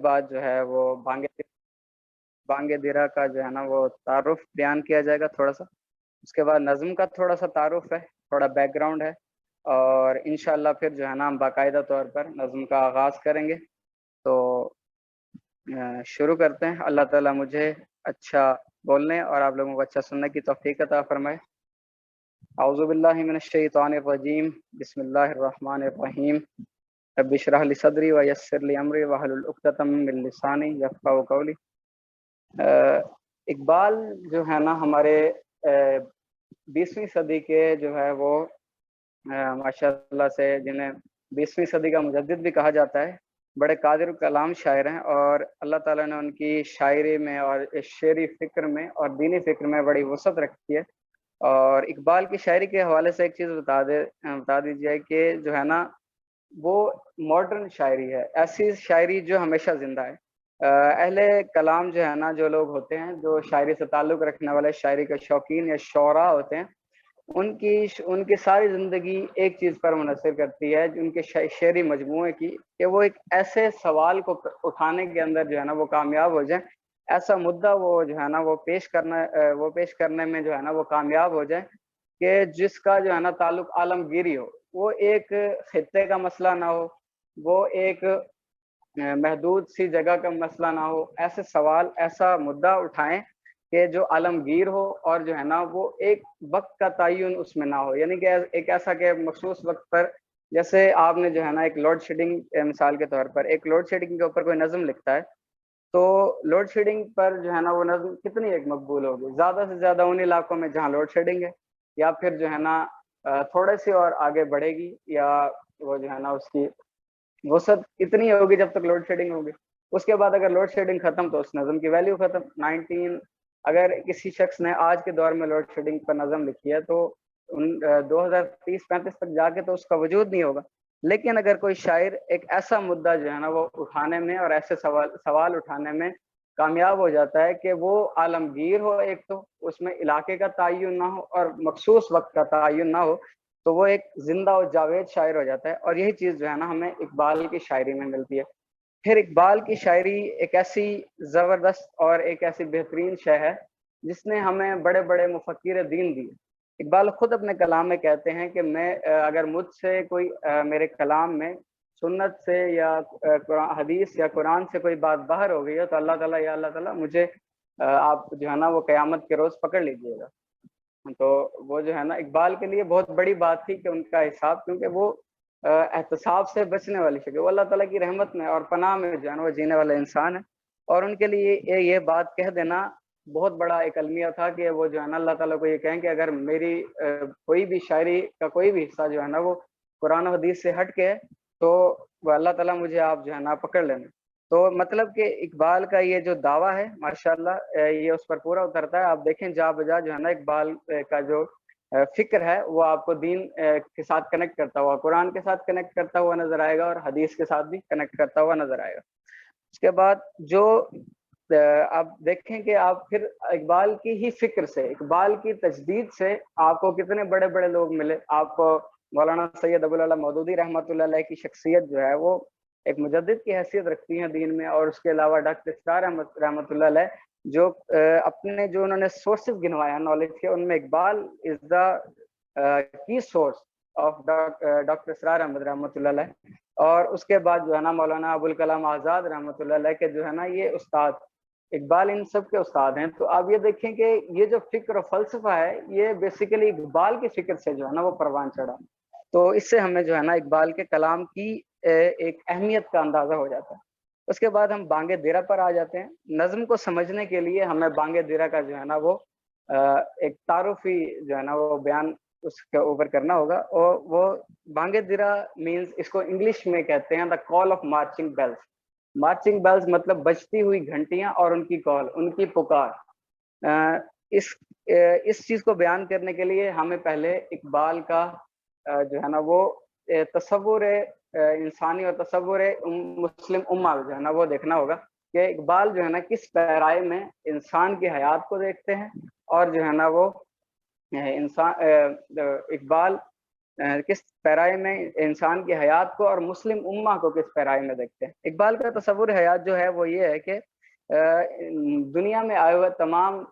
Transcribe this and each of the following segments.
بعد جو ہے وہ بانگ درا کا جو ہے نا وہ تعارف بیان کیا جائے گا تھوڑا سا. اس کے بعد نظم کا تھوڑا سا تعارف ہے، تھوڑا بیک گراؤنڈ ہے، اور انشاءاللہ پھر جو ہے نا ہم باقاعدہ طور پر نظم کا آغاز کریں گے. تو شروع کرتے ہیں. اللہ تعالیٰ مجھے اچھا بولنے اور آپ لوگوں کو اچھا سننے کی توفیق عطا فرمائے. اعوذ باللہ من الشیطان الرجیم، بسم اللہ الرحمن الرحیم. رب اشرح لی صدری ویسر لی امری واحلل عقدۃ من لسانی یفقہوا قولی. اقبال جو ہے نا ہمارے 20ویں صدی کے جو ہے وہ ماشاء اللہ سے جنہیں 20ویں صدی کا مجدد بھی کہا جاتا ہے، بڑے قادر کلام شاعر ہیں، اور اللہ تعالیٰ نے ان کی شاعری میں اور شعری فکر میں اور دینی فکر میں بڑی وسعت رکھی ہے. اور اقبال کی شاعری کے حوالے سے ایک چیز بتا دیجیے کہ جو ہے نا وہ ماڈرن شاعری ہے، ایسی شاعری جو ہمیشہ زندہ ہے. اہل کلام جو ہے نا، جو لوگ ہوتے ہیں جو شاعری سے تعلق رکھنے والے، شاعری کے شوقین یا شعراء ہوتے ہیں، ان کی ساری زندگی ایک چیز پر منحصر کرتی ہے، ان کے شعری مجموعے کی، کہ وہ ایک ایسے سوال کو اٹھانے کے اندر جو ہے نا وہ کامیاب ہو جائیں، ایسا مدعا وہ جو ہے نا وہ پیش کرنے میں جو ہے نا وہ کامیاب ہو جائیں کہ جس کا جو ہے نا تعلق عالمگیری ہو. وہ ایک خطے کا مسئلہ نہ ہو، وہ ایک محدود سی جگہ کا مسئلہ نہ ہو. ایسے سوال، ایسا مدعا اٹھائیں کہ جو عالمگیر ہو، اور جو ہے نا وہ ایک وقت کا تعین اس میں نہ ہو. یعنی کہ ایک ایسا کہ مخصوص وقت پر، جیسے آپ نے جو ہے نا ایک لوڈ شیڈنگ، مثال کے طور پر ایک لوڈ شیڈنگ کے اوپر کوئی نظم لکھتا ہے، تو لوڈ شیڈنگ پر جو ہے نا وہ نظم کتنی ایک مقبول ہوگی؟ زیادہ سے زیادہ ان علاقوں میں جہاں لوڈ شیڈنگ ہے، یا پھر جو ہے نا تھوڑے سی اور آگے بڑھے گی، یا وہ جو ہے نا اس کی وسعت اتنی ہوگی جب تک لوڈ شیڈنگ ہوگی. اس کے بعد اگر لوڈ شیڈنگ ختم تو اس نظم کی ویلیو ختم. اگر کسی شخص نے آج کے دور میں لوڈ شیڈنگ پر نظم لکھی ہے تو 2030-35 تک جا کے تو اس کا وجود نہیں ہوگا. لیکن اگر کوئی شاعر ایک ایسا مدعا جو ہے نا وہ اٹھانے میں اور ایسے سوال اٹھانے میں کامیاب ہو جاتا ہے کہ وہ عالمگیر ہو، ایک تو اس میں علاقے کا تعین نہ ہو اور مخصوص وقت کا تعین نہ ہو، تو وہ ایک زندہ و جاوید شاعر ہو جاتا ہے. اور یہی چیز جو ہے نا ہمیں اقبال کی شاعری میں ملتی ہے. پھر اقبال کی شاعری ایک ایسی زبردست اور ایک ایسی بہترین شے ہے جس نے ہمیں بڑے بڑے مفکر دین دیے. اقبال خود اپنے کلام میں کہتے ہیں کہ میں اگر مجھ سے کوئی میرے کلام میں سنت سے یا حدیث یا قرآن سے کوئی بات باہر ہو گئی ہے تو اللہ تعالیٰ، یا اللہ تعالیٰ مجھے آپ جو ہے نا وہ قیامت کے روز پکڑ لیجیے گا. تو وہ جو ہے نا اقبال کے لیے بہت بڑی بات تھی کہ ان کا حساب، کیونکہ وہ احتساب سے بچنے والی شکل، وہ اللہ تعالیٰ کی رحمت میں اور پناہ میں جو ہے نا وہ جینے والا انسان ہے. اور ان کے لیے یہ بات کہہ دینا بہت بڑا ایک المیہ تھا کہ وہ جو ہے نا اللہ تعالیٰ کو یہ کہیں کہ اگر میری کوئی بھی شاعری کا کوئی بھی حصہ جو ہے نا وہ قرآن و حدیث سے ہٹ کے تو وہ اللہ تعالیٰ مجھے آپ جو ہے نا پکڑ لینا. تو مطلب کہ اقبال کا یہ جو دعویٰ ہے ماشاءاللہ یہ اس پر پورا اترتا ہے. آپ دیکھیں جا بجا جو ہے نا اقبال کا جو فکر ہے وہ آپ کو دین کے ساتھ کنیکٹ کرتا ہوا، قرآن کے ساتھ کنیکٹ کرتا ہوا نظر آئے گا، اور حدیث کے ساتھ بھی کنیکٹ کرتا ہوا نظر آئے گا. اس کے بعد جو آپ دیکھیں کہ آپ پھر اقبال کی ہی فکر سے، اقبال کی تجدید سے آپ کو کتنے بڑے بڑے لوگ ملے. آپ کو مولانا سید ابو العلا مودودی رحمۃ اللہ علیہ کی شخصیت جو ہے وہ ایک مجدد کی حیثیت رکھتی ہیں دین میں. اور اس کے علاوہ ڈاکٹر اسرار احمد رحمۃ اللہ علیہ جو اپنے جو انہوں نے سورسز گنوایا نالج کے، ان میں اقبال از دا کی سورس آف ڈاکٹر اسرار احمد رحمۃ اللہ علیہ. اور اس کے بعد جو ہے نا مولانا ابوالکلام آزاد رحمۃ اللہ علیہ کے جو ہے نا یہ استاد، اقبال ان سب کے استاد ہیں. تو آپ یہ دیکھیں کہ یہ جو فکر و فلسفہ ہے یہ بیسیکلی اقبال کی فکر سے جو ہے نا وہ پروان چڑھا. تو اس سے ہمیں جو ہے نا اقبال کے کلام کی ایک اہمیت کا اندازہ ہو جاتا ہے. اس کے بعد ہم بانگ درا پر آ جاتے ہیں. نظم کو سمجھنے کے لیے ہمیں بانگ درا کا جو ہے نا وہ ایک تعارفی جو ہے نا وہ بیان اس کے اوپر کرنا ہوگا. اور وہ بانگ درا مینز، اس کو انگلش میں کہتے ہیں the call of marching bells. Marching bells مطلب بجتی ہوئی گھنٹیاں اور ان کی کال، ان کی پکار. اس چیز کو بیان کرنے کے لیے ہمیں پہلے اقبال کا جو ہے نا وہ تصور انسانی اور تصور مسلم امہ جو ہے نا وہ دیکھنا ہوگا کہ اقبال جو ہے نا کس پیرائے میں انسان کی حیات کو دیکھتے ہیں. اور جو ہے نا وہ انسان اقبال کس پیرائے میں انسان کی حیات کو اور مسلم امہ کو کس پیرائے میں دیکھتے ہیں. اقبال کا تصور حیات جو ہے وہ یہ ہے کہ دنیا میں آئے ہوئے تمام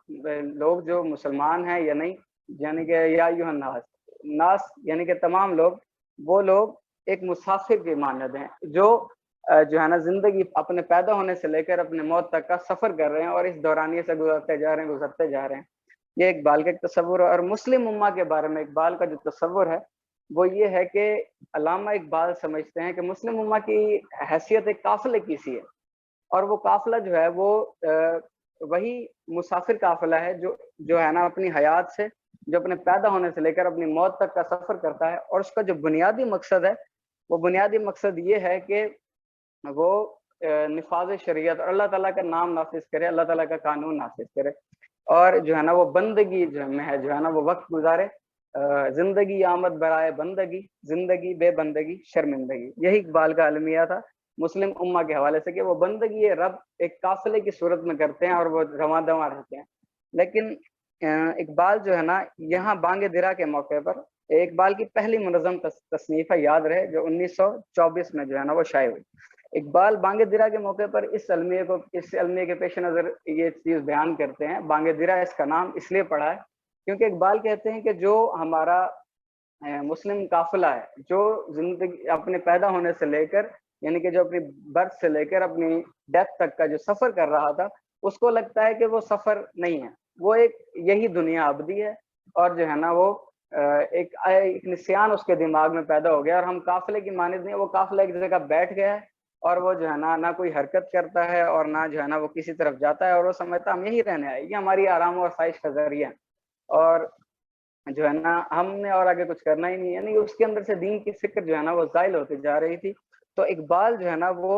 لوگ جو مسلمان ہیں یا نہیں، یعنی کہ یا ایھا الناس، ناس یعنی کہ تمام لوگ، وہ لوگ ایک مسافر کی مانند ہیں جو جو ہے نا زندگی اپنے پیدا ہونے سے لے کر اپنے موت تک کا سفر کر رہے ہیں اور اس دورانیے سے گزرتے جا رہے ہیں. یہ اقبال کا ایک تصور ہے. اور مسلم امہ کے بارے میں اقبال کا جو تصور ہے وہ یہ ہے کہ علامہ اقبال سمجھتے ہیں کہ مسلم امہ کی حیثیت ایک قافلے کی سی ہے، اور وہ قافلہ جو ہے وہ وہی مسافر قافلہ ہے جو ہے نا اپنی حیات سے، جو اپنے پیدا ہونے سے لے کر اپنی موت تک کا سفر کرتا ہے. اور اس کا جو بنیادی مقصد ہے وہ بنیادی مقصد یہ ہے کہ وہ نفاذ شریعت اور اللہ تعالیٰ کا نام نافذ کرے، اللہ تعالیٰ کا قانون نافذ کرے، اور جو ہے نا وہ بندگی جو ہے نا وہ وقت گزارے. زندگی آمد برائے بندگی، زندگی بے بندگی شرمندگی. یہی اقبال کا المیہ تھا مسلم امہ کے حوالے سے کہ وہ بندگی رب ایک قافلے کی صورت میں کرتے ہیں اور وہ رواں دواں رہتے ہیں. لیکن اقبال جو ہے نا یہاں بانگ درا کے موقع پر، اقبال کی پہلی منظم تصنیف ہے یاد رہے، جو 1924 میں جو ہے نا وہ شائع ہوئی. اقبال بانگ درا کے موقع پر اس المیے کے پیش نظر یہ چیز بیان کرتے ہیں. بانگ درا اس کا نام اس لیے پڑا ہے کیونکہ اقبال کہتے ہیں کہ جو ہمارا مسلم قافلہ ہے، جو زندگی اپنے پیدا ہونے سے لے کر، یعنی کہ جو اپنی برتھ سے لے کر اپنی ڈیتھ تک کا جو سفر کر رہا تھا، اس کو لگتا ہے کہ وہ سفر نہیں ہے، وہ ایک یہی دنیا ابدی ہے، اور جو ہے نا وہ ایک نسیان اس کے دماغ میں پیدا ہو گیا، اور ہم قافلے کی مانند نہیں، وہ قافلہ ایک جگہ بیٹھ گیا ہے اور وہ جو ہے نا نہ کوئی حرکت کرتا ہے اور نہ جو ہے نا وہ کسی طرف جاتا ہے، اور وہ سمجھتا ہم یہی رہنے آئے، یہ ہماری آرام و آسائش کا ذریعہ ہے، اور جو ہے نا ہم نے اور آگے کچھ کرنا ہی نہیں. یعنی اس کے اندر سے دین کی فکر جو ہے نا وہ زائل ہوتی جا رہی تھی. تو اقبال جو ہے نا وہ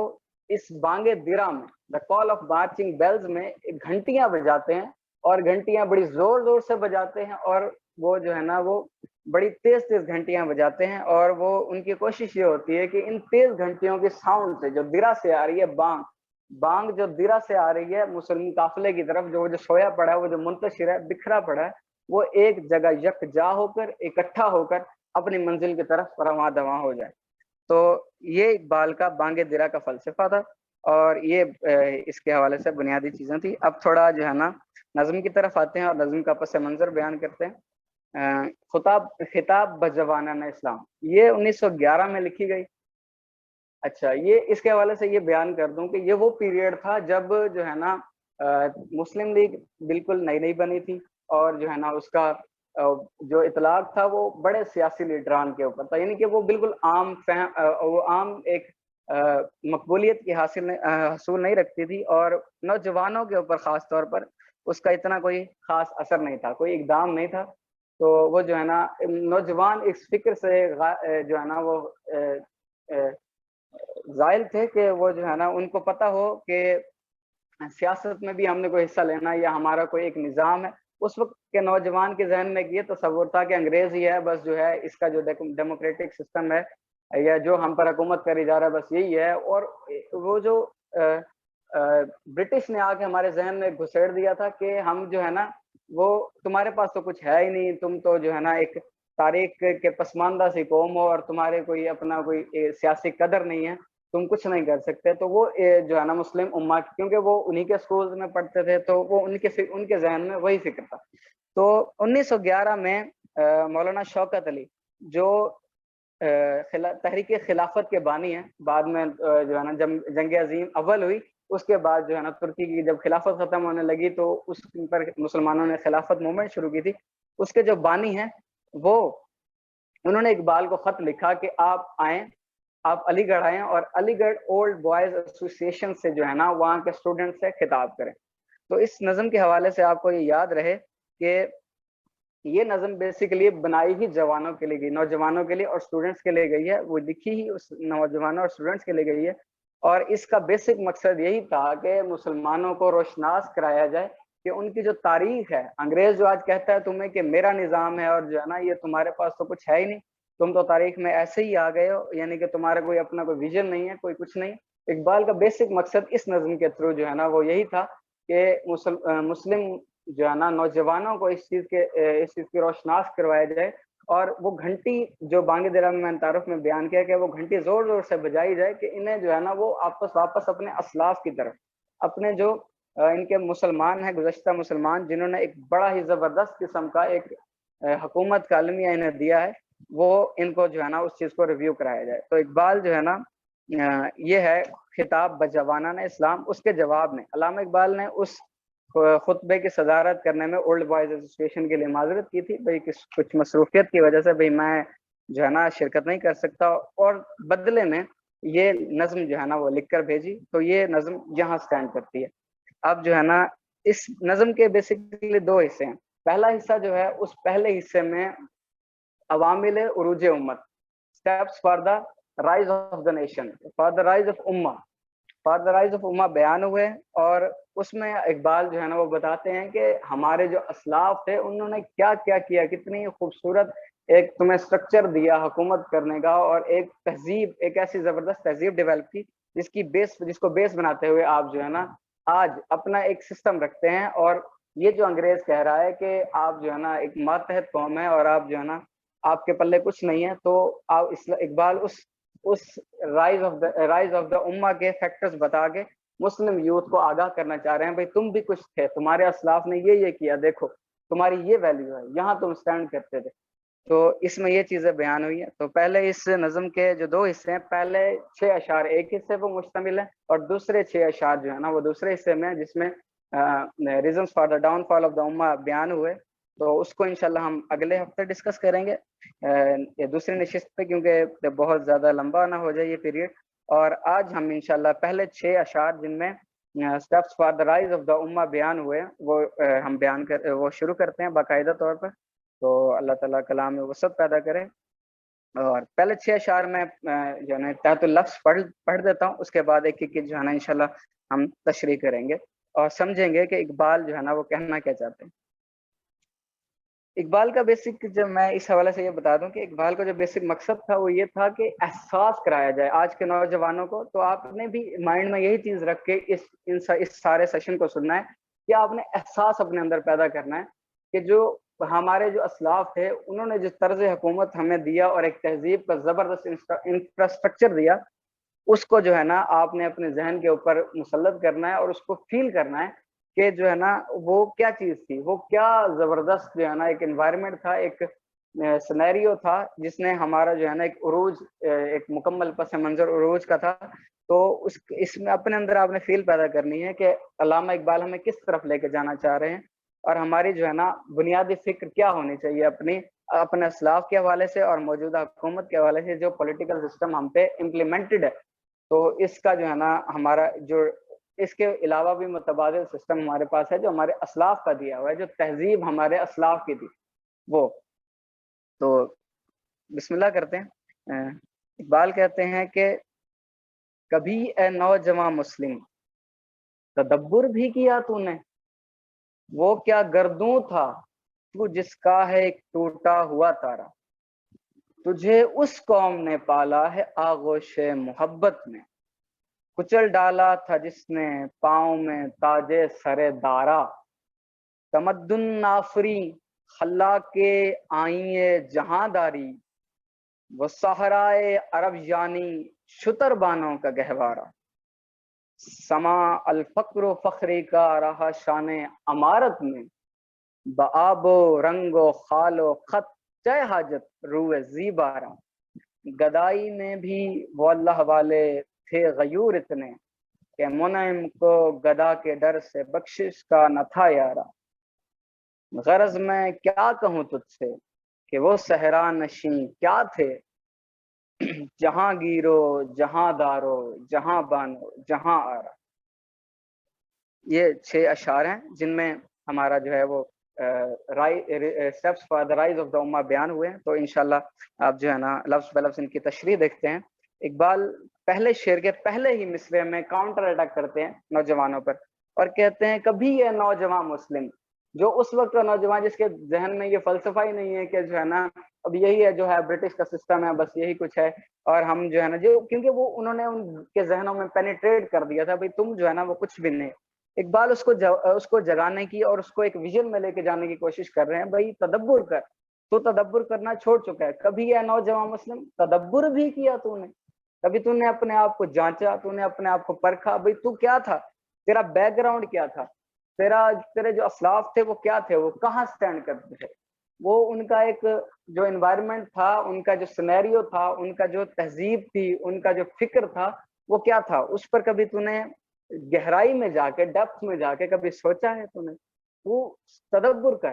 اس بانگ درا میں، دا کال آف مارچنگ بیلز میں گھنٹیاں بجاتے ہیں، اور گھنٹیاں بڑی زور زور سے بجاتے ہیں، اور وہ جو ہے نا وہ بڑی تیز تیز گھنٹیاں بجاتے ہیں. اور وہ ان کی کوشش یہ ہوتی ہے کہ ان تیز گھنٹیوں کی ساؤنڈ سے جو درا سے آ رہی ہے، بانگ جو درا سے آ رہی ہے مسلم قافلے کی طرف، جو سویا پڑا ہے، وہ جو منتشر ہے، بکھرا پڑا ہے، وہ ایک جگہ یکجا ہو کر، اکٹھا ہو کر اپنی منزل کی طرف رواں دواں ہو جائے. تو یہ اقبال کا بانگ درا کا فلسفہ تھا، اور یہ اس کے حوالے سے بنیادی چیزیں تھی. اب تھوڑا جو ہے نا نظم کی طرف آتے ہیں اور نظم کا پس منظر بیان کرتے ہیں. خطاب بجوانان اسلام، یہ 1911 میں لکھی گئی. اچھا، یہ اس کے حوالے سے یہ بیان کر دوں کہ یہ وہ پیریڈ تھا جب جو ہے نا مسلم لیگ بالکل نئی بنی تھی، اور جو ہے نا اس کا جو اطلاق تھا وہ بڑے سیاسی لیڈران کے اوپر تھا، یعنی کہ وہ بالکل عام ایک مقبولیت کی حصول نہیں رکھتی تھی، اور نوجوانوں کے اوپر خاص طور پر اس کا اتنا کوئی خاص اثر نہیں تھا، کوئی اقدام نہیں تھا. تو وہ جو ہے نا نوجوان اس فکر سے جو ہے نا وہ زائل تھے کہ وہ جو ہے نا ان کو پتہ ہو کہ سیاست میں بھی ہم نے کوئی حصہ لینا یا ہمارا کوئی ایک نظام ہے. اس وقت کے نوجوان کے ذہن میں یہ تصور تھا کہ انگریز ہی ہے بس، جو ہے اس کا جو ڈیموکریٹک سسٹم ہے یا جو ہم پر حکومت کری جا رہا ہے بس یہی ہے. اور وہ جو برٹش نے آ کے ہمارے ذہن میں گھسیڑ دیا تھا کہ ہم جو ہے نا وہ تمہارے پاس تو کچھ ہے ہی نہیں، تم تو جو ہے نا ایک تاریخ کے پسماندہ سی قوم ہو، اور تمہارے کوئی اپنا کوئی سیاسی قدر نہیں ہے، تم کچھ نہیں کر سکتے. تو وہ جو ہے نا مسلم امہ، کیونکہ وہ انہی کے سکولز میں پڑھتے تھے، تو وہ ان کے ذہن میں وہی فکر تھا. تو 1911 میں مولانا شوکت علی، جو تحریک خلافت کے بانی ہیں، بعد میں جو ہے نا جنگ عظیم اول ہوئی، اس کے بعد جو ہے نا ترکی کی جب خلافت ختم ہونے لگی تو اس پر مسلمانوں نے خلافت موومنٹ شروع کی تھی. اس کے جو بانی ہیں وہ انہوں نے اقبال کو خط لکھا کہ آپ آئیں، آپ علی گڑھ آئیں، اور علی گڑھ اولڈ بوائز ایسوسی ایشن سے جو ہے نا وہاں کے اسٹوڈنٹ سے خطاب کریں. تو اس نظم کے حوالے سے آپ کو یہ یاد رہے کہ یہ نظم بیسیکلی بنائی ہی جوانوں کے لیے گئی، نوجوانوں کے لیے اور اسٹوڈنٹس کے لیے گئی ہے. وہ لکھی ہی اس نوجوانوں اور اسٹوڈنٹس کے لیے گئی ہے، اور اس کا بیسک مقصد یہی تھا کہ مسلمانوں کو روشناس کرایا جائے کہ ان کی جو تاریخ ہے، انگریز جو آج کہتا ہے تمہیں کہ میرا نظام ہے اور جو ہے نا یہ تمہارے پاس تو کچھ ہے ہی نہیں، تم تو تاریخ میں ایسے ہی آ گئے ہو، یعنی کہ تمہارا کوئی اپنا کوئی ویژن نہیں ہے، کوئی کچھ نہیں. اقبال کا بیسک مقصد اس نظم کے تھرو جو ہے نا وہ یہی تھا کہ مسلم جو ہے نا نوجوانوں کو اس چیز کی روشناس کروایا جائے اور وہ گھنٹی جو بانگ درام میں تعارف میں بیان کیا کہ وہ گھنٹی زور زور سے بجائی جائے کہ انہیں جو ہے نا وہ واپس اپنے اسلاف کی طرف، اپنے جو ان کے مسلمان ہیں گزشتہ مسلمان جنہوں نے ایک بڑا ہی زبردست قسم کا ایک حکومت کا عالمیہ انہیں دیا ہے، وہ ان کو جو ہے نا اس چیز کو ریویو کرایا جائے۔ تو اقبال جو ہے نا یہ ہے خطاب بجوانان اسلام، اس کے جواب میں علامہ اقبال نے اس خطبے کی صدارت کرنے میں اولڈ بوائز ایسوسیشن کے لیے معذرت کی تھی، بھائی کچھ مصروفیت کی وجہ سے بھائی میں جو ہے نا شرکت نہیں کر سکتا، اور بدلے میں یہ نظم جو ہے نا وہ لکھ کر بھیجی۔ تو یہ نظم یہاں سٹینڈ کرتی ہے۔ اب جو ہے نا اس نظم کے بیسیکلی دو حصے ہیں۔ پہلا حصہ جو ہے اس پہلے حصے میں عوامل عروج امت، steps for the rise of the nation, for the rise of امہ، فار دا رائز آف امہ بیان ہوئے، اور اس میں اقبال جو ہے نا وہ بتاتے ہیں کہ ہمارے جو اسلاف تھے انہوں نے کیا کیا کیا، کتنی خوبصورت ایک تمہیں اسٹرکچر دیا حکومت کرنے کا، اور ایک تہذیب، ایک ایسی زبردست تہذیب ڈیولپ کی جس کو بیس بناتے ہوئے آپ جو ہے نا آج اپنا ایک سسٹم رکھتے ہیں۔ اور یہ جو انگریز کہہ رہا ہے کہ آپ جو ہے نا ایک ماتحت قوم ہے اور آپ جو ہے نا آپ کے پلے کچھ نہیں ہے، تو اقبال اس رائز آف دا امہ کے فیکٹرز بتا کے مسلم یوتھ کو آگاہ کرنا چاہ رہے ہیں، بھائی تم بھی کچھ تھے، تمہارے اسلاف نے یہ کیا، دیکھو تمہاری یہ ویلیو ہے، یہاں تم سٹینڈ کرتے تھے۔ تو اس میں یہ چیزیں بیان ہوئی ہیں۔ تو پہلے اس نظم کے جو دو حصے ہیں، پہلے 6 اشعار ایک حصے پر مشتمل ہیں، اور دوسرے 6 اشعار جو ہے نا وہ دوسرے حصے میں، جس میں reasons for the down fall of the امہ بیان ہوئے۔ تو اس کو انشاءاللہ ہم اگلے ہفتے ڈسکس کریں گے دوسری نشست پہ، کیونکہ بہت زیادہ لمبا نہ ہو جائے یہ پیریڈ۔ اور آج ہم انشاءاللہ پہلے 6 اشعار جن میں steps for the rise of the امہ بیان ہوئے وہ ہم وہ شروع کرتے ہیں باقاعدہ طور پر۔ تو اللہ تعالیٰ کلام میں وسعت پیدا کرے۔ اور پہلے 6 اشعار میں جو ہے نا تحت اللفظ پڑھ دیتا ہوں، اس کے بعد ایک ایک جو ہے نا انشاءاللہ ہم تشریح کریں گے اور سمجھیں گے کہ اقبال جو ہے نا وہ کہنا کیا چاہتے ہیں۔ اقبال کا بیسک، جب میں اس حوالے سے یہ بتا دوں کہ اقبال کا جو بیسک مقصد تھا وہ یہ تھا کہ احساس کرایا جائے آج کے نوجوانوں کو۔ تو آپ نے بھی مائنڈ میں یہی چیز رکھ کے اس سارے سیشن کو سننا ہے کہ آپ نے احساس اپنے اندر پیدا کرنا ہے کہ جو ہمارے جو اسلاف تھے انہوں نے جس طرز حکومت ہمیں دیا اور ایک تہذیب کا زبردست انفراسٹرکچر دیا، اس کو جو ہے نا آپ نے اپنے ذہن کے اوپر مسلط کرنا ہے اور اس کو فیل کرنا ہے کہ جو ہے نا وہ کیا چیز تھی، وہ کیا زبردست جو ہے نا ایک انوائرمنٹ تھا، ایک سینیریو تھا جس نے ہمارا جو ہے نا ایک عروج، ایک مکمل پس منظر عروج کا تھا۔ تو اس میں اپنے اندر آپ نے فیل پیدا کرنی ہے کہ علامہ اقبال ہمیں کس طرف لے کے جانا چاہ رہے ہیں، اور ہماری جو ہے نا بنیادی فکر کیا ہونی چاہیے اپنے اسلاف کے حوالے سے اور موجودہ حکومت کے حوالے سے جو پولیٹیکل سسٹم ہم پہ امپلیمنٹڈ ہے۔ تو اس کا جو ہے نا ہمارا جو اس کے علاوہ بھی متبادل سسٹم ہمارے پاس ہے جو ہمارے اسلاف کا دیا ہوا ہے، جو تہذیب ہمارے اسلاف کی تھی وہ۔ تو بسم اللہ کرتے ہیں۔ اقبال کہتے ہیں کہ کبھی اے نوجوان مسلم تدبر بھی کیا تو نے، وہ کیا گردوں تھا تو جس کا ہے ایک ٹوٹا ہوا تارا، تجھے اس قوم نے پالا ہے آغوش محبت میں، کچل ڈالا تھا جس نے پاؤں میں تاجے سرے دارا، تمدن نافری خلا کے آئیں جہاں داری، وہ صحرائے عرب یعنی شتر بانوں کا گہوارہ، سما الفقر و فخری کا رہا شان امارت میں، بآب و رنگ و خال و خط چے حاجت روئے زیبارہ، گدائی میں بھی وہ اللہ والے تھے غیور اتنے کہ منعم کو گدا کے ڈر سے بخشش کا نہ تھا یارا، غرض میں کیا کہوں تجھ سے کہ وہ صحرا نشیں کیا تھے، جہاں گیرو جہاں دارو جہاں بانو جہاں آرا۔ یہ 6 اشعار ہیں جن میں ہمارا جو ہے وہ steps for the rise of the امہ بیان ہوئے ہیں۔ تو انشاءاللہ آپ جو ہے نا لفظ بہ لفظ ان کی تشریح دیکھتے ہیں۔ اقبال پہلے شعر کے پہلے ہی مصرے میں کاؤنٹر اٹیک کرتے ہیں نوجوانوں پر اور کہتے ہیں کبھی یہ نوجوان مسلم، جو اس وقت کا نوجوان جس کے ذہن میں یہ فلسفہ ہی نہیں ہے کہ جو ہے نا اب یہی ہے جو ہے برٹش کا سسٹم ہے، بس یہی کچھ ہے، اور ہم جو ہے نا جو کیونکہ وہ انہوں نے ان کے ذہنوں میں پینیٹریٹ کر دیا تھا، بھائی تم جو ہے نا وہ کچھ بھی نہیں۔ اقبال اس کو جگانے کی اور اس کو ایک ویژن میں لے کے جانے کی کوشش کر رہے ہیں، بھائی تدبر کر، تو تدبر کرنا چھوڑ چکا ہے. کبھی یہ نوجوان مسلم تدبر بھی کیا تو نے؟ کبھی تو نے اپنے آپ کو جانچا, تو نے اپنے آپ کو پرکھا, بھئی تو کیا تھا, تیرا بیک گراؤنڈ کیا تھا, تیرے جو اسلاف تھے وہ کیا تھے, وہ کہاں سٹینڈ کرتے تھے, وہ ان کا ایک جو انوائرمنٹ تھا, ان کا جو سینیریو تھا, ان کا جو تہذیب تھی, ان کا جو فکر تھا, وہ کیا تھا, اس پر کبھی تو نے گہرائی میں جا کے, ڈیپتھ میں جا کے کبھی سوچا ہے تو نے؟ وہ تدبر کر.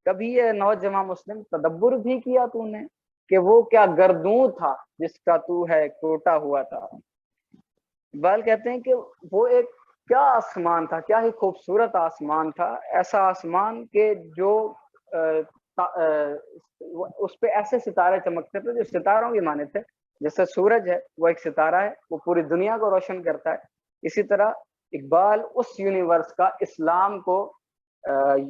کبھی یہ نوجوان مسلم تدبر بھی کیا تو نے کہ وہ کیا گردوں تھا جس کا تو ہے ٹوٹا ہوا تھا. اقبال کہتے ہیں کہ وہ ایک کیا آسمان تھا, کیا ہی خوبصورت آسمان تھا, ایسا آسمان کہ جو اس پہ ایسے ستارے چمکتے تھے جو ستاروں کے مانے تھے. جیسے سورج ہے وہ ایک ستارہ ہے, وہ پوری دنیا کو روشن کرتا ہے, اسی طرح اقبال اس یونیورس کا, اسلام کو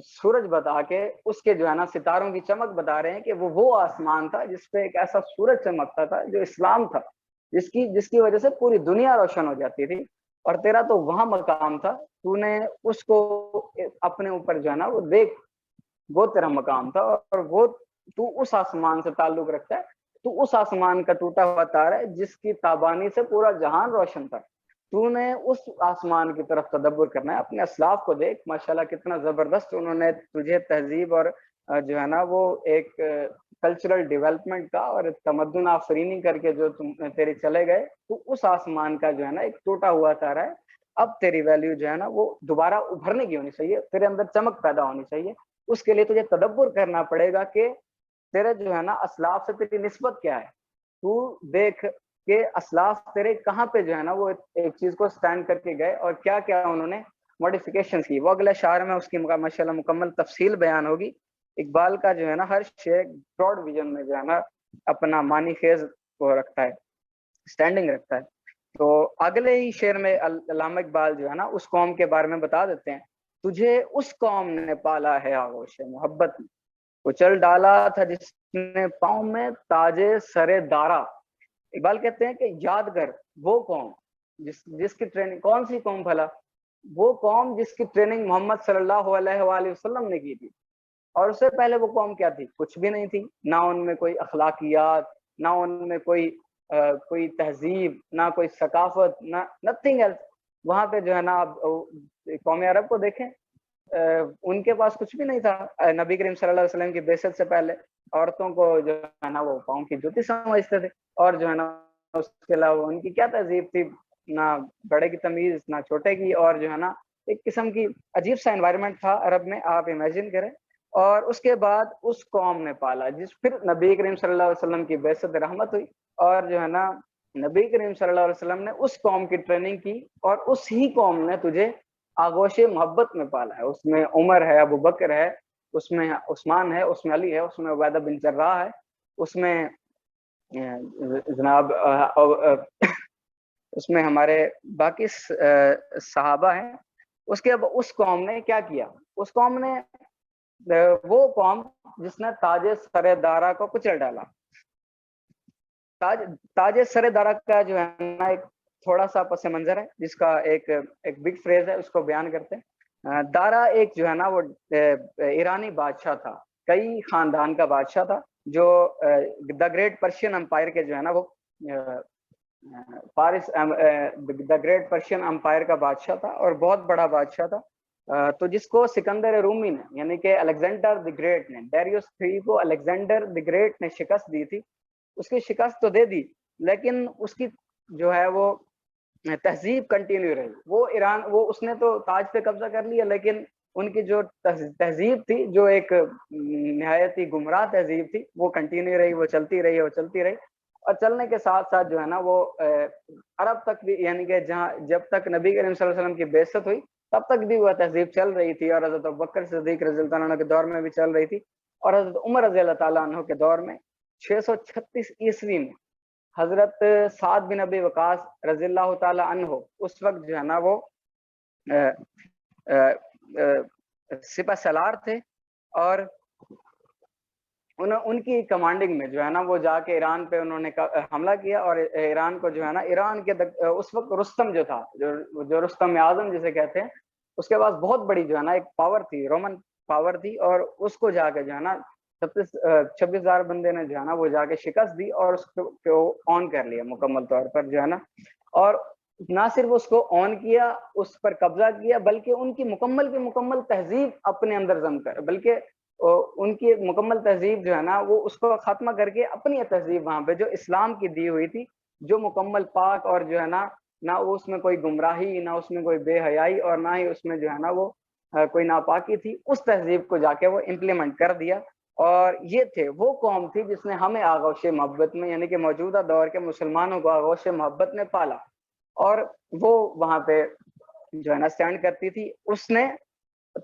سورج بتا کے اس کے جو ہے نا ستاروں کی چمک بتا رہے ہیں کہ وہ آسمان تھا جس پہ ایک ایسا سورج چمکتا تھا جو اسلام تھا, جس کی وجہ سے پوری دنیا روشن ہو جاتی تھی. اور تیرا تو وہاں مقام تھا, تو نے اس کو اپنے اوپر جو ہے نا وہ دیکھ, وہ تیرا مقام تھا, اور وہ تو اس آسمان سے تعلق رکھتا ہے, تو اس آسمان کا ٹوٹا ہوا تارا ہے جس کی تابانی سے پورا جہان روشن تھا. تو نے اس آسمان کی طرف تدبر کرنا ہے. اپنے اسلاف کو دیکھ, ماشاءاللہ کتنا زبردست انہوں نے تجھے تہذیب اور جو ہے نا وہ ایک کلچرل ڈیولپمنٹ کا اور تمدن آفرینی کر کے جو تیرے چلے گئے, تو اس آسمان کا جو ہے نا ایک ٹوٹا ہوا تارا ہے. اب تیری ویلیو جو ہے نا وہ دوبارہ ابھرنے کی ہونی چاہیے, تیرے اندر چمک پیدا ہونی چاہیے. اس کے لیے تجھے تدبر کرنا پڑے گا کہ تیرے جو ہے نا اسلاف سے تیری نسبت کیا ہے. تو دیکھ کہ اسلاف تیرے کہاں پہ جو ہے نا وہ ایک چیز کو سٹینڈ کر کے گئے اور کیا کیا انہوں نے موڈیفیکیشن کی. وہ اگلے شعر میں اس کی ماشاءاللہ مکمل تفصیل بیان ہوگی. اقبال کا جو ہے نا ہر شعر براڈ ویژن میں جو ہے نا اپنا معنی خیز وہ رکھتا ہے, سٹینڈنگ رکھتا ہے. تو اگلے ہی شعر میں علامہ اقبال جو ہے نا اس قوم کے بارے میں بتا دیتے ہیں, تجھے اس قوم نے پالا ہے آغوش محبت میں, کچل ڈالا تھا جس نے پاؤں میں تاج سر دارا. اقبال کہتے ہیں کہ یاد کر وہ قوم جس کی ٹریننگ, کون سی قوم بھلا, وہ قوم جس کی ٹریننگ محمد صلی اللہ علیہ وآلہ وسلم نے کی تھی. اور اس سے پہلے وہ قوم کیا تھی, کچھ بھی نہیں تھی, نہ ان میں کوئی اخلاقیات, نہ ان میں کوئی تہذیب, نہ کوئی ثقافت, نہ نتھنگ ایلس. وہاں پہ جو ہے نا آپ قوم عرب کو دیکھیں, ان کے پاس کچھ بھی نہیں تھا. نبی کریم صلی اللہ علیہ وسلم کی بعثت سے پہلے عورتوں کو جو ہے نا وہ پاؤں کی جوتی سمجھتے تھے, اور جو ہے نا اس کے علاوہ ان کی کیا تہذیب تھی, نہ بڑے کی تمیز نہ چھوٹے کی, اور جو ہے نا ایک قسم کی عجیب سا انوائرمنٹ تھا عرب میں, آپ امیجن کریں. اور اس کے بعد اس قوم نے پالا جس پھر نبی کریم صلی اللہ علیہ وسلم کی بعثت رحمت ہوئی, اور جو ہے نا نبی کریم صلی اللہ علیہ وسلم نے اس قوم کی ٹریننگ کی, اور اس ہی قوم نے تجھے آغوش محبت میں پالا ہے. اس میں عمر ہے, ابو بکر ہے, اس میں عثمان ہے, اس میں علی ہے, اس میں عبیدہ بن جراح ہے, اس میں جناب اس میں ہمارے باقی صحابہ ہیں. اس کے اس قوم نے کیا کیا, اس قوم نے وہ قوم جس نے تاج سر دارا کو کچل ڈالا. تاج سر دارا کا جو ہے نا ایک تھوڑا سا پس منظر ہے جس کا ایک بگ فریز ہے, اس کو بیان کرتے ہیں. دارا ایک جو ہے نا وہ ایرانی بادشاہ تھا, کئی خاندان کا بادشاہ تھا, جو دا گریٹ پرشین امپائر کے جو ہے نا وہ فارس دا گریٹ پرشین امپائر کا بادشاہ تھا, اور بہت بڑا بادشاہ تھا. تو جس کو سکندر رومی نے, یعنی کہ الیگزینڈر دی گریٹ نے, ڈیریوس III کو الیگزینڈر دی گریٹ نے شکست دی تھی. اس کی شکست تو دے دی, لیکن اس کی جو ہے وہ تہذیب کنٹینیو رہی. وہ ایران, وہ اس نے تو تاج پہ قبضہ کر لیا, لیکن ان کی جو تہذیب تھی, جو ایک نہایت ہی گمراہ تہذیب تھی, وہ کنٹینیو رہی, وہ چلتی رہی, وہ چلتی رہی. اور چلنے کے ساتھ ساتھ جو ہے نا وہ عرب تک بھی, یعنی کہ جہاں جب تک نبی کریم صلی اللہ علیہ وسلم کی بعثت ہوئی تب تک بھی وہ تہذیب چل رہی تھی, اور حضرت ابوبکر صدیق رضی اللہ عنہ کے دور میں بھی چل رہی تھی, اور حضرت عمر رضی اللہ تعالیٰ عنہ کے دور میں 636 عیسوی میں حضرت سعد بن ابی وقاص رضی اللہ تعالیٰ عنہ اس وقت جو ہے نا وہ سپہ سالار تھے, اور ان کی کمانڈنگ میں جو ہے نا وہ جا کے ایران پہ انہوں نے حملہ کیا, اور ایران کو جو ہے نا ایران کے اس وقت رستم جو تھا, جو رستم اعظم جسے کہتے ہیں, اس کے پاس بہت بڑی جو ہے نا ایک پاور تھی, رومن پاور تھی, اور اس کو جا کے جو ہے نا 26,000 بندے نے جو ہے نا وہ جا کے شکست دی اور اس کو آن کر لیا مکمل طور پر جو ہے نا. اور نہ صرف اس کو آن کیا، اس پر قبضہ کیا، بلکہ ان کی مکمل تہذیب اپنے اندر ضم کر، بلکہ ان کی مکمل تہذیب جو ہے نا وہ اس کو ختم کر کے اپنی تہذیب وہاں پہ جو اسلام کی دی ہوئی تھی، جو مکمل پاک اور جو ہے نا نہ اس میں کوئی گمراہی، نہ اس میں کوئی بے حیائی، اور نہ ہی اس میں جو ہے نا وہ کوئی ناپاکی تھی، اس تہذیب کو جا کے وہ امپلیمنٹ کر دیا. اور یہ تھے وہ قوم تھی جس نے ہمیں آغوش محبت میں، یعنی کہ موجودہ دور کے مسلمانوں کو آغوش محبت میں پالا، اور وہ وہاں پہ جو ہے نا اسٹینڈ کرتی تھی. اس نے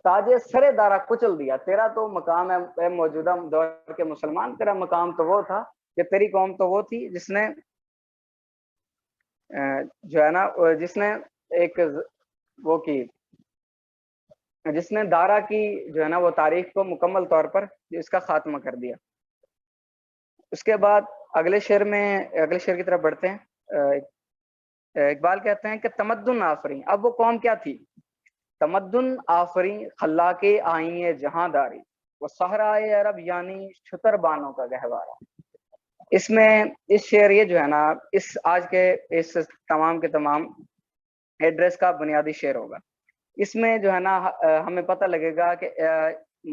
تاج سر دارا کچل دیا. تیرا تو مقام ہے موجودہ دور کے مسلمان، تیرا مقام تو وہ تھا کہ تیری قوم تو وہ تھی جس نے جو ہے نا جس نے ایک وہ کی، جس نے دارا کی جو ہے نا وہ تاریخ کو مکمل طور پر اس کا خاتمہ کر دیا. اس کے بعد اگلے شعر کی طرف بڑھتے ہیں. اقبال کہتے ہیں کہ تمدن آفریں. اب وہ قوم کیا تھی؟ تمدن آفریں خلاق آئین جہاں داری، وہ صحرائے عرب یعنی شتر بانوں کا گہوارہ. اس میں اس شعر یہ جو ہے نا اس آج کے اس تمام کے تمام ایڈریس کا بنیادی شعر ہوگا. اس میں جو ہے نا ہمیں پتہ لگے گا کہ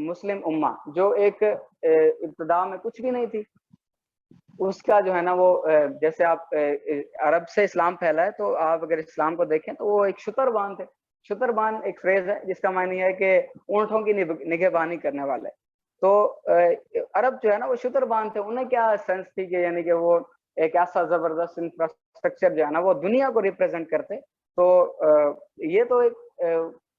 مسلم امہ جو ایک ابتدا میں کچھ بھی نہیں تھی، اس کا جو ہے نا وہ جیسے آپ عرب سے اسلام پھیلا ہے تو آپ اگر اسلام کو دیکھیں تو وہ ایک شتربان تھے. شتربان ایک فریز ہے جس کا معنی ہے کہ اونٹوں کی نگہبانی کرنے والے. تو عرب جو ہے نا وہ شتربان تھے. انہیں کیا سینس تھی کہ یعنی کہ وہ ایک ایسا زبردست انفراسٹرکچر جو ہے نا وہ دنیا کو ریپرزینٹ کرتے. تو یہ تو ایک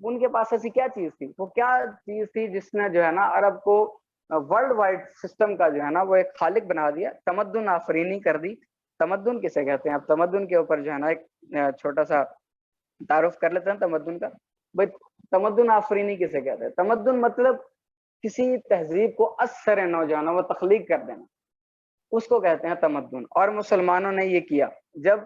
ان کے پاس ایسی کیا چیز تھی، وہ کیا چیز تھی جس نے جو ہے نا عرب کو ورلڈ وائڈ سسٹم کا جو ہے نا وہ ایک خالق بنا دیا، تمدن آفرینی کر دی. تمدن کسے کہتے ہیں؟ اب تمدن کے اوپر جو ہے نا ایک چھوٹا سا تعارف کر لیتے ہیں تمدن کا. بھائی تمدن آفرینی کسے کہتے ہیں؟ تمدن مطلب کسی تہذیب کو اثر نو جو ہے نا وہ تخلیق کر دینا، اس کو کہتے ہیں تمدن. اور مسلمانوں نے یہ کیا جب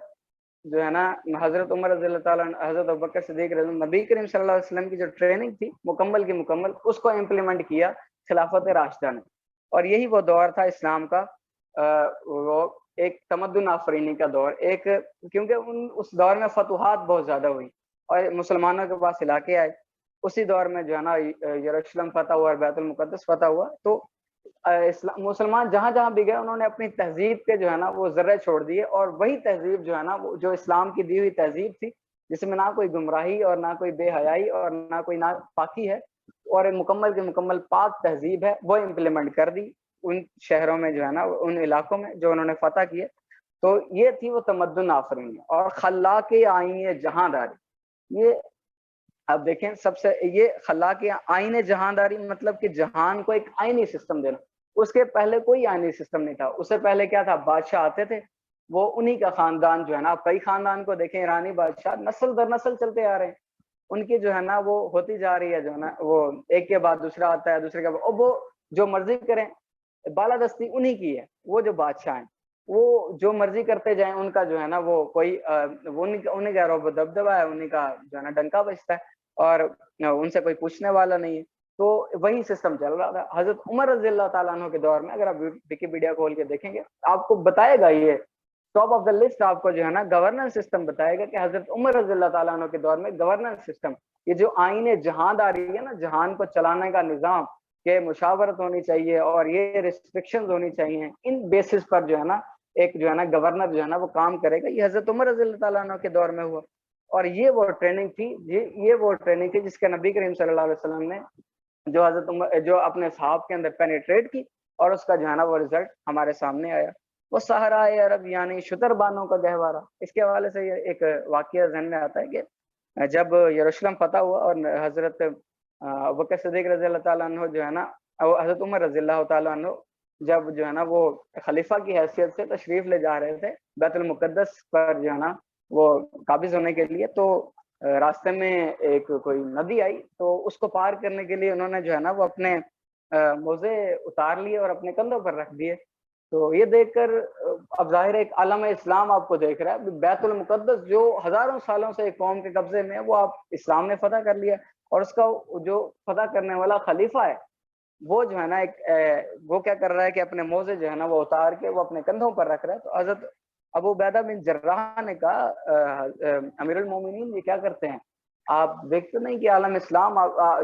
جو ہے نا حضرت عمر رضی اللہ تعالیٰ، حضرت ابوبکر صدیق رضی اللہ، نبی کریم صلی اللہ علیہ وسلم کی جو ٹریننگ تھی مکمل کی مکمل، اس کو امپلیمنٹ کیا خلافت راشدہ نے. اور یہی وہ دور تھا اسلام کا، وہ ایک تمدن آفرینی کا دور. ایک کیونکہ اس دور میں فتوحات بہت زیادہ ہوئی اور مسلمانوں کے پاس علاقے آئے. اسی دور میں جو ہے نا یروشلم فتح ہوا اور بیت المقدس فتح ہوا. تو مسلمان جہاں جہاں بھی گئے انہوں نے اپنی تہذیب کے جو ہے نا وہ ذرے چھوڑ دیے، اور وہی تہذیب جو ہے نا وہ جو اسلام کی دی ہوئی تہذیب تھی، جس میں نہ کوئی گمراہی اور نہ کوئی بے حیائی اور نہ کوئی ناپاکی ہے، اور مکمل کی مکمل پاک تہذیب ہے، وہ امپلیمنٹ کر دی ان شہروں میں جو ہے نا ان علاقوں میں جو انہوں نے فتح کیے. تو یہ تھی وہ تمدن آفرینی. اور خلاق آئین جہاں داری، یہ اب دیکھیں سب سے یہ خلاق آئین جہاں داری مطلب کہ جہان کو ایک آئینی سسٹم دینا. اس کے پہلے کوئی آئینی سسٹم نہیں تھا. اس سے پہلے کیا تھا؟ بادشاہ آتے تھے، وہ انہی کا خاندان جو ہے نا، آپ کئی خاندان کو دیکھیں، ایرانی بادشاہ نسل در نسل چلتے آ رہے ہیں، ان کی جو ہے نا وہ ہوتی جا رہی ہے جو ہے نا وہ ایک کے بعد دوسرا آتا ہے، دوسرے کے بعد، اور وہ جو مرضی کریں، بالادستی انہی کی ہے. وہ جو بادشاہ ہیں وہ جو مرضی کرتے جائیں، ان کا جو ہے نا وہ کوئی انہیں کا روب و دبدبہ ہے، انہیں کا جو ہے نا ڈنکا بجتا ہے، اور ان سے کوئی پوچھنے والا نہیں ہے. تو وہی سسٹم چل رہا تھا. حضرت عمر رضی اللہ تعالیٰ عنہ کے دور میں اگر آپ ویکیپیڈیا کھول کے دیکھیں گے آپ کو بتائے گا، یہ ٹاپ آف دا لسٹ آپ کو جو ہے نا گورننس سسٹم بتائے گا کہ حضرت عمر رضی اللہ تعالیٰ عنہ کے دور میں گورننس سسٹم، یہ جو آئین جہاں داری ہے نا، جہان کو چلانے کا نظام، کہ مشاورت ہونی چاہیے اور یہ ریسٹرکشنز ہونی چاہیے، ان بیسس پر جو ہے نا ایک جو ہے نا گورنر جو ہے نا وہ کام کرے گا. یہ حضرت عمر رضی اللہ تعالیٰ عنہ کے دور میں ہوا. اور یہ وہ ٹریننگ تھی، یہ وہ ٹریننگ تھی جس کے نبی کریم صلی اللہ علیہ وسلم نے جو حضرت عمر جو اپنے صحاب کے اندر پینیٹریٹ کی، اور اس کا جو ہے نا وہ رزلٹ ہمارے سامنے آیا. وہ صحرائے عرب یعنی شتر بانوں کا گہوارہ. اس کے حوالے سے یہ ایک واقعہ ذہن میں آتا ہے کہ جب یروشلم فتح ہوا اور حضرت ابوبکر صدیق رضی اللہ تعالیٰ عنہ جو ہے نا، حضرت عمر رضی اللہ تعالیٰ عنہ جب جو ہے نا وہ خلیفہ کی حیثیت سے تشریف لے جا رہے تھے بیت المقدس پر جو ہے نا وہ قابض ہونے کے لیے، تو راستے میں ایک کوئی ندی آئی، تو اس کو پار کرنے کے لیے انہوں نے جو ہے نا وہ اپنے موزے اتار لیے اور اپنے کندھوں پر رکھ دیے. تو یہ دیکھ کر اب ظاہر ایک عالم اسلام آپ کو دیکھ رہا ہے، بیت المقدس جو ہزاروں سالوں سے ایک قوم کے قبضے میں ہے، وہ آپ اسلام نے فتح کر لیا، اور اس کا جو فتح کرنے والا خلیفہ ہے وہ جو ہے نا وہ کیا کر رہا ہے کہ اپنے موزے جو ہے نا وہ اتار کے وہ اپنے کندھوں پر رکھ رہا ہے. تو حضرت ابو عبیدہ بن جراح نے کہا امیر المومنین یہ کیا کرتے ہیں, آپ دیکھتے نہیں کہ عالم اسلام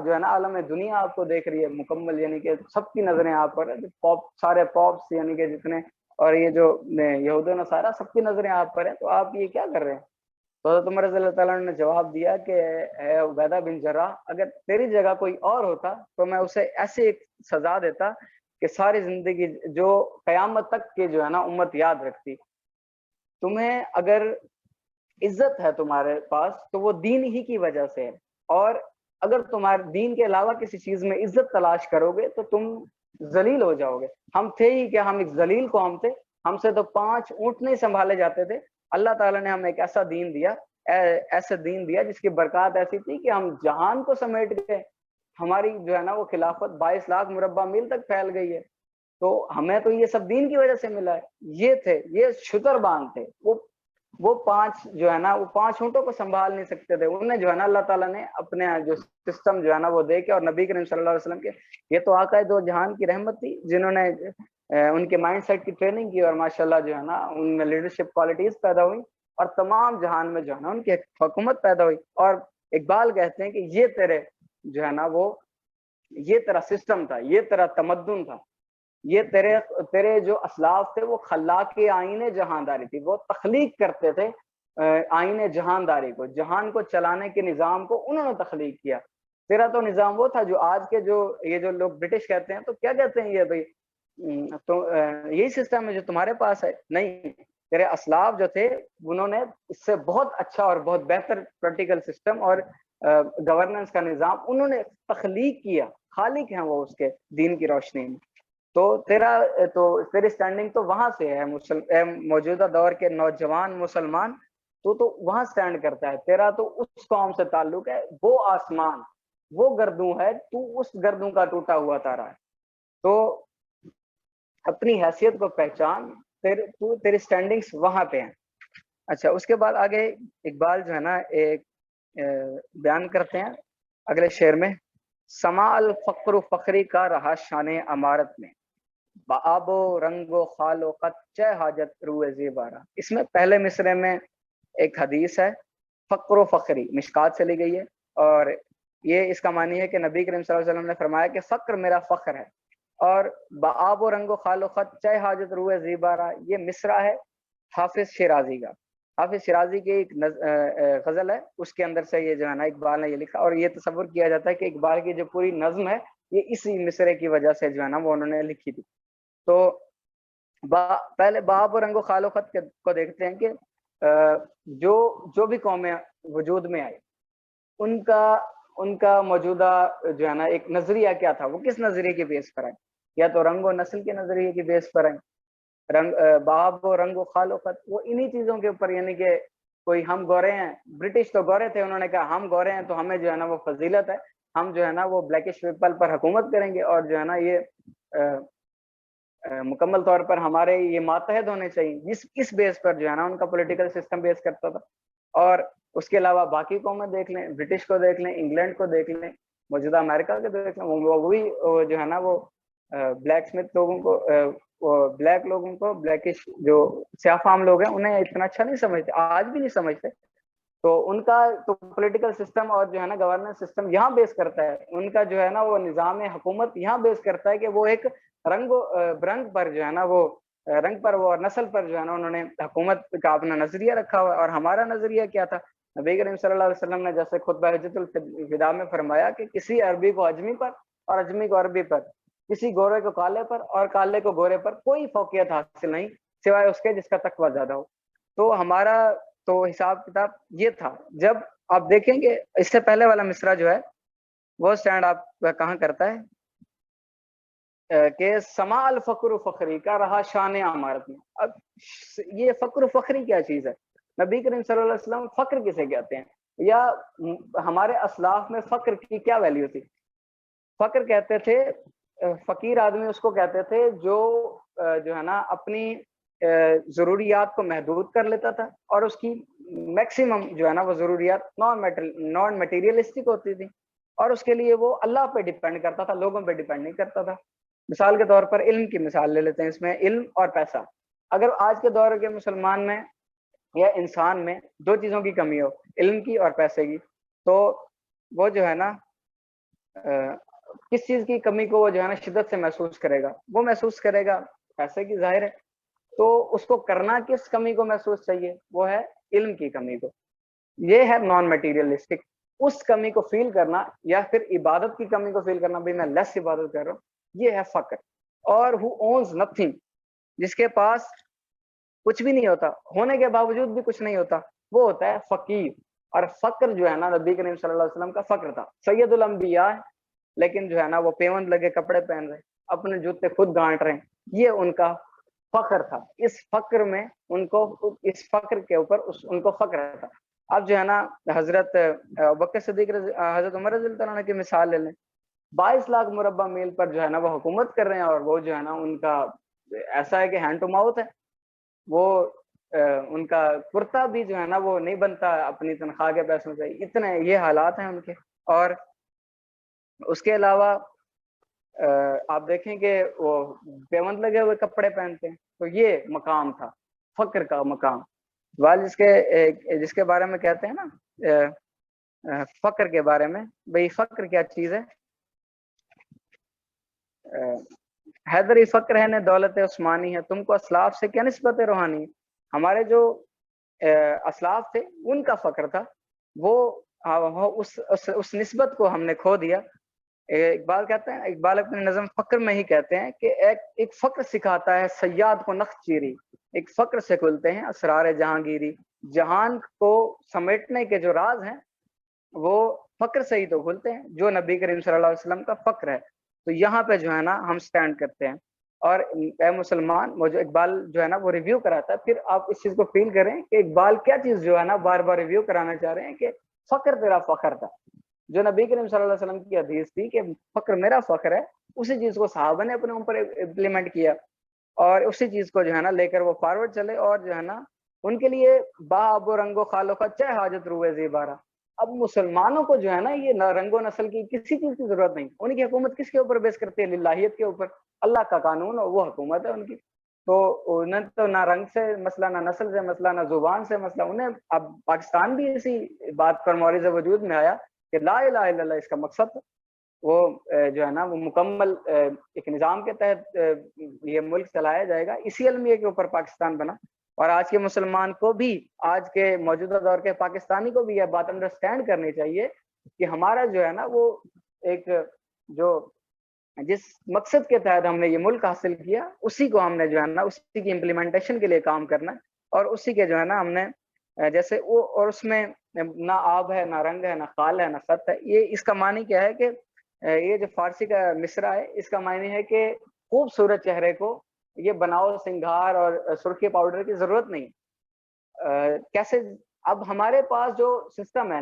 جو ہے نا عالم دنیا آپ کو دیکھ رہی ہے مکمل, یعنی کہ سب کی نظریں آپ پر, سارے پاپس یعنی کہ جتنے, اور یہ جو یہود و نصارہ سب کی نظریں آپ پر ہیں, تو آپ یہ کیا کر رہے ہیں؟ تو حضرت عمر رضی اللہ تعالیٰ نے جواب دیا کہ اے عبیدہ بن جراح, اگر تیری جگہ کوئی اور ہوتا تو میں اسے ایسی ایک سزا دیتا کہ ساری زندگی جو قیامت تک کے جو ہے نا امت یاد رکھتی. تمہیں اگر عزت ہے تمہارے پاس تو وہ دین ہی کی وجہ سے ہے, اور اگر تمہارے دین کے علاوہ کسی چیز میں عزت تلاش کرو گے تو تم ذلیل ہو جاؤ گے. ہم تھے ہی کہ ہم ایک ذلیل قوم تھے, ہم سے تو 5 اونٹ نہیں سنبھالے جاتے تھے. اللہ تعالیٰ نے ہمیں ایک ایسا دین دیا, ایسا دین دیا جس کی برکات ایسی تھی کہ ہم جہان کو سمیٹ گئے. ہماری جو ہے نا وہ خلافت 22 لاکھ مربع میل تک پھیل گئی ہے. تو ہمیں تو یہ سب دین کی وجہ سے ملا ہے. یہ تھے, یہ شتر بان تھے, وہ 5 جو ہے نا وہ 5 اونٹوں کو سنبھال نہیں سکتے تھے. انہیں جو ہے نا اللہ تعالیٰ نے اپنے جو سسٹم جو ہے نا وہ دے کے, اور نبی کریم صلی اللہ علیہ وسلم کے, یہ تو آقا دو جہان کی رحمت تھی جنہوں نے ان کے مائنڈ سیٹ کی ٹریننگ کی, اور ماشاءاللہ جو ہے نا ان میں لیڈرشپ کوالٹیز پیدا ہوئی, اور تمام جہان میں جو ہے نا ان کی حکومت پیدا ہوئی. اور اقبال کہتے ہیں کہ یہ تیرے جو ہے نا وہ یہ تیرا سسٹم تھا, یہ تیرا تمدن تھا, یہ تیرے جو اسلاف تھے وہ خلاق آئین جہانداری تھی. وہ تخلیق کرتے تھے آئین جہانداری کو, جہان کو چلانے کے نظام کو انہوں نے تخلیق کیا. تیرا تو نظام وہ تھا جو آج کے جو یہ جو لوگ برٹش کہتے ہیں, تو کیا کہتے ہیں یہ بھائی, تو یہی سسٹم ہے جو تمہارے پاس ہے. نہیں, تیرے اسلاف جو تھے انہوں نے اس سے بہت اچھا اور بہت بہتر پولیٹیکل سسٹم اور گورننس کا نظام انہوں نے تخلیق کیا. خالق ہیں وہ اس کے دین کی روشنی میں. تو تیری سٹینڈنگ تو وہاں سے ہے, موجودہ دور کے نوجوان مسلمان, تو وہاں سٹینڈ کرتا ہے. تیرا تو اس قوم سے تعلق ہے, وہ آسمان وہ گردوں ہے, تو اس گردوں کا ٹوٹا ہوا تارا ہے. تو اپنی حیثیت کو پہچان, تیری سٹینڈنگز وہاں پہ ہیں. اچھا, اس کے بعد آگے اقبال جو ہے نا ایک بیان کرتے ہیں اگلے شعر میں, سما الفقر فخری کا رہا شان امارت میں, بآب و رنگ و خال و قد چہ حاجت روئے زیبارہ. اس میں پہلے مصرے میں ایک حدیث ہے, فقر و فخری, مشکات سے لی گئی ہے, اور یہ اس کا معنی ہے کہ نبی کریم صلی اللہ علیہ وسلم نے فرمایا کہ فقر میرا فخر ہے, اور بآب و رنگ و خال و قد چہ حاجت روئے زیبارہ یہ مصرع ہے حافظ شیرازی کا. حافظ شیرازی کی ایک غزل ہے, اس کے اندر سے یہ جو ہے نا اقبال نے یہ لکھا, اور یہ تصور کیا جاتا ہے کہ اقبال کی جو پوری نظم ہے یہ اسی مصرے کی وجہ سے جو ہے نا وہ انہوں نے لکھی تھی. تو پہلے باب و رنگ و خال و خط کو دیکھتے ہیں کہ جو بھی قومیں وجود میں آئی, ان کا موجودہ جو ہے نا ایک نظریہ کیا تھا, وہ کس نظریے کے بیس پر آئے, یا تو رنگ و نسل کے نظریے کے بیس پر آئے. باب و رنگ و خال و خط وہ انہی چیزوں کے اوپر, یعنی کہ کوئی ہم گورے ہیں, برٹش تو گورے تھے, انہوں نے کہا ہم گورے ہیں تو ہمیں جو ہے نا وہ فضیلت ہے, ہم جو ہے نا وہ بلیکش پیپل پر حکومت کریں گے, اور جو ہے نا یہ مکمل طور پر ہمارے یہ ماتحت ہونے چاہیے. اس بیس پر جو ہے نا ان کا پولیٹیکل سسٹم بیس کرتا تھا. اور اس کے علاوہ باقی قومیں دیکھ لیں, برٹش کو دیکھ لیں, انگلینڈ کو دیکھ لیں, موجودہ امریکہ کو دیکھ لیں, وہ بھی جو ہے نا وہ بلیک اسمتھ لوگوں کو, بلیک لوگوں کو, بلیکش جو سیاہ فام لوگ ہیں انہیں اتنا اچھا نہیں سمجھتے, آج بھی نہیں سمجھتے. تو ان کا تو پولیٹیکل سسٹم اور جو ہے نا گورننس سسٹم یہاں بیس کرتا ہے, ان کا جو ہے نا وہ نظام حکومت یہاں بیس کرتا ہے کہ وہ ایک رنگ پر جو ہے نا وہ رنگ پر وہ نسل پر جو ہے نا انہوں نے حکومت کا اپنا نظریہ رکھا ہوا. اور ہمارا نظریہ کیا تھا, نبی کریم صلی اللہ علیہ وسلم نے جیسے خطبہ حجۃ الوداع میں فرمایا کہ کسی عربی کو اجمی پر اور اجمی کو عربی پر, کسی گورے کو کالے پر اور کالے کو گورے پر کوئی فوقیت حاصل نہیں سوائے اس کے جس کا تقویٰ زیادہ ہو. تو ہمارا تو حساب کتاب یہ تھا. جب آپ دیکھیں گے اس سے پہلے والا مصرع جو ہے وہ سٹینڈ آپ کہاں کرتا ہے کہ سما الفقر فخری کا رہا شان امارت میں. اب یہ فقر فخری کیا چیز ہے, نبی کریم صلی اللہ علیہ وسلم فخر کسے کہتے ہیں, یا ہمارے اسلاف میں فقر کی کیا ویلیو تھی. فقر کہتے تھے, فقیر آدمی اس کو کہتے تھے جو ہے نا اپنی ضروریات کو محدود کر لیتا تھا, اور اس کی میکسیمم جو ہے نا وہ ضروریات نان میٹیریلسٹک ہوتی تھی. اور اس کے لیے وہ اللہ پہ ڈیپینڈ کرتا تھا، لوگوں پہ ڈیپینڈ نہیں کرتا تھا. مثال کے طور پر علم کی مثال لے لیتے ہیں، اس میں علم اور پیسہ. اگر آج کے دور کے مسلمان میں یا انسان میں دو چیزوں کی کمی ہو، علم کی اور پیسے کی، تو وہ جو ہے نا کس چیز کی کمی کو وہ جو ہے نا شدت سے محسوس کرے گا؟ وہ محسوس کرے گا پیسے کی، ظاہر ہے. تو اس کو کرنا کس کمی کو محسوس چاہیے؟ وہ ہے علم کی کمی کو. یہ ہے نان میٹیریلسٹک. اس کمی کو فیل کرنا یا پھر عبادت کی کمی کو فیل کرنا، بھائی میں لیس عبادت کر رہا ہوں، یہ ہے فقر. اور who owns nothing، جس کے پاس کچھ بھی نہیں ہوتا، ہونے کے باوجود بھی کچھ نہیں ہوتا، وہ ہوتا ہے فقیر. اور فقر جو ہے نا نبی کریم صلی اللہ علیہ وسلم کا فقر تھا. سید الانبیاء ہے، لیکن جو ہے نا وہ پیوند لگے کپڑے پہن رہے، اپنے جوتے خود گانٹ رہے ہیں، یہ ان کا فخر تھا. اس فخر میں ان کو، اس فخر کے اوپر ان کو فخر تھا. اب جو ہے نا حضرت ابوبکر صدیق حضرت عمر رضی اللہ عنہ کی مثال لے لیں. 22 لاکھ مربع میل پر جو ہے نا وہ حکومت کر رہے ہیں، اور وہ جو ہے نا ان کا ایسا ہے کہ ہینڈ ٹو ماؤتھ ہے. وہ ان کا کرتا بھی جو ہے نا وہ نہیں بنتا اپنی تنخواہ کے پیسوں سے. اتنے یہ حالات ہیں ان کے. اور اس کے علاوہ آپ دیکھیں کہ وہ پیوند لگے ہوئے کپڑے پہنتے ہیں. تو یہ مقام تھا فقر کا مقام. جس کے بارے میں کہتے ہیں نا فقر کے بارے میں، بھئی فقر کیا چیز ہے؟ حیدری فقر ہے نے دولت عثمانی ہے، تم کو اسلاف سے کیا نسبت روحانی ہے. ہمارے جو اسلاف تھے ان کا فقر تھا، وہ اس نسبت کو ہم نے کھو دیا. اقبال کہتے ہیں، اقبال اپنے نظم فقر میں ہی کہتے ہیں کہ ایک فقر سکھاتا ہے سیاد کو نخ چیری. ایک فقر سے کھلتے ہیں اسرار جہانگیری. جہان کو سمیٹنے کے جو راز ہیں وہ فقر سے ہی تو کھلتے ہیں، جو نبی کریم صلی اللہ علیہ وسلم کا فقر ہے. تو یہاں پہ جو ہے نا ہم سٹینڈ کرتے ہیں. اور اے مسلمان، وہ جو اقبال جو ہے نا وہ ریویو کراتا ہے، پھر آپ اس چیز کو فیل کریں کہ اقبال کیا چیز جو ہے نا بار بار ریویو کرانا چاہ رہے ہیں کہ فقر تیرا فخر تھا. جو نبی کریم صلی اللہ علیہ وسلم کی حدیث تھی کہ فقر میرا فخر ہے، اسی چیز کو صحابہ نے اپنے اوپر امپلیمنٹ کیا، اور اسی چیز کو جو ہے نا لے کر وہ فارورڈ چلے. اور جو ہے نا ان کے لیے با اب و رنگ و خالو کا چہ حاجت روئے زیبارہ. اب مسلمانوں کو جو ہے نا یہ رنگ و نسل کی کسی چیز کی ضرورت نہیں. ان کی حکومت کس کے اوپر بیس کرتی ہے؟ للہیت کے اوپر. اللہ کا قانون اور وہ حکومت ہے ان کی. تو انہیں تو نہ رنگ سے مسئلہ، نہ نسل سے مسئلہ، نہ زبان سے مسئلہ. انہیں اب پاکستان بھی اسی بات پر مورد وجود میں آیا کہ لا الہ الا اللہ اس کا مقصد. وہ جو ہے نا وہ مکمل ایک نظام کے تحت یہ ملک چلایا جائے گا. اسی المیہ کے اوپر پاکستان بنا. اور آج کے مسلمان کو بھی، آج کے موجودہ دور کے پاکستانی کو بھی یہ بات انڈرسٹینڈ کرنی چاہیے کہ ہمارا جو ہے نا وہ ایک جو جس مقصد کے تحت ہم نے یہ ملک حاصل کیا، اسی کو ہم نے جو ہے نا اسی کی امپلیمنٹیشن کے لیے کام کرنا ہے. اور اسی کے جو ہے نا ہم نے جیسے وہ، اور اس میں نہ آب ہے، نہ رنگ ہے، نہ خال ہے، نہ خط ہے. یہ اس کا معنی کیا ہے کہ یہ جو فارسی کا مصرع ہے اس کا معنی ہے کہ خوبصورت چہرے کو یہ بناؤ سنگھار اور سرخی پاؤڈر کی ضرورت نہیں. کیسے؟ اب ہمارے پاس جو سسٹم ہے،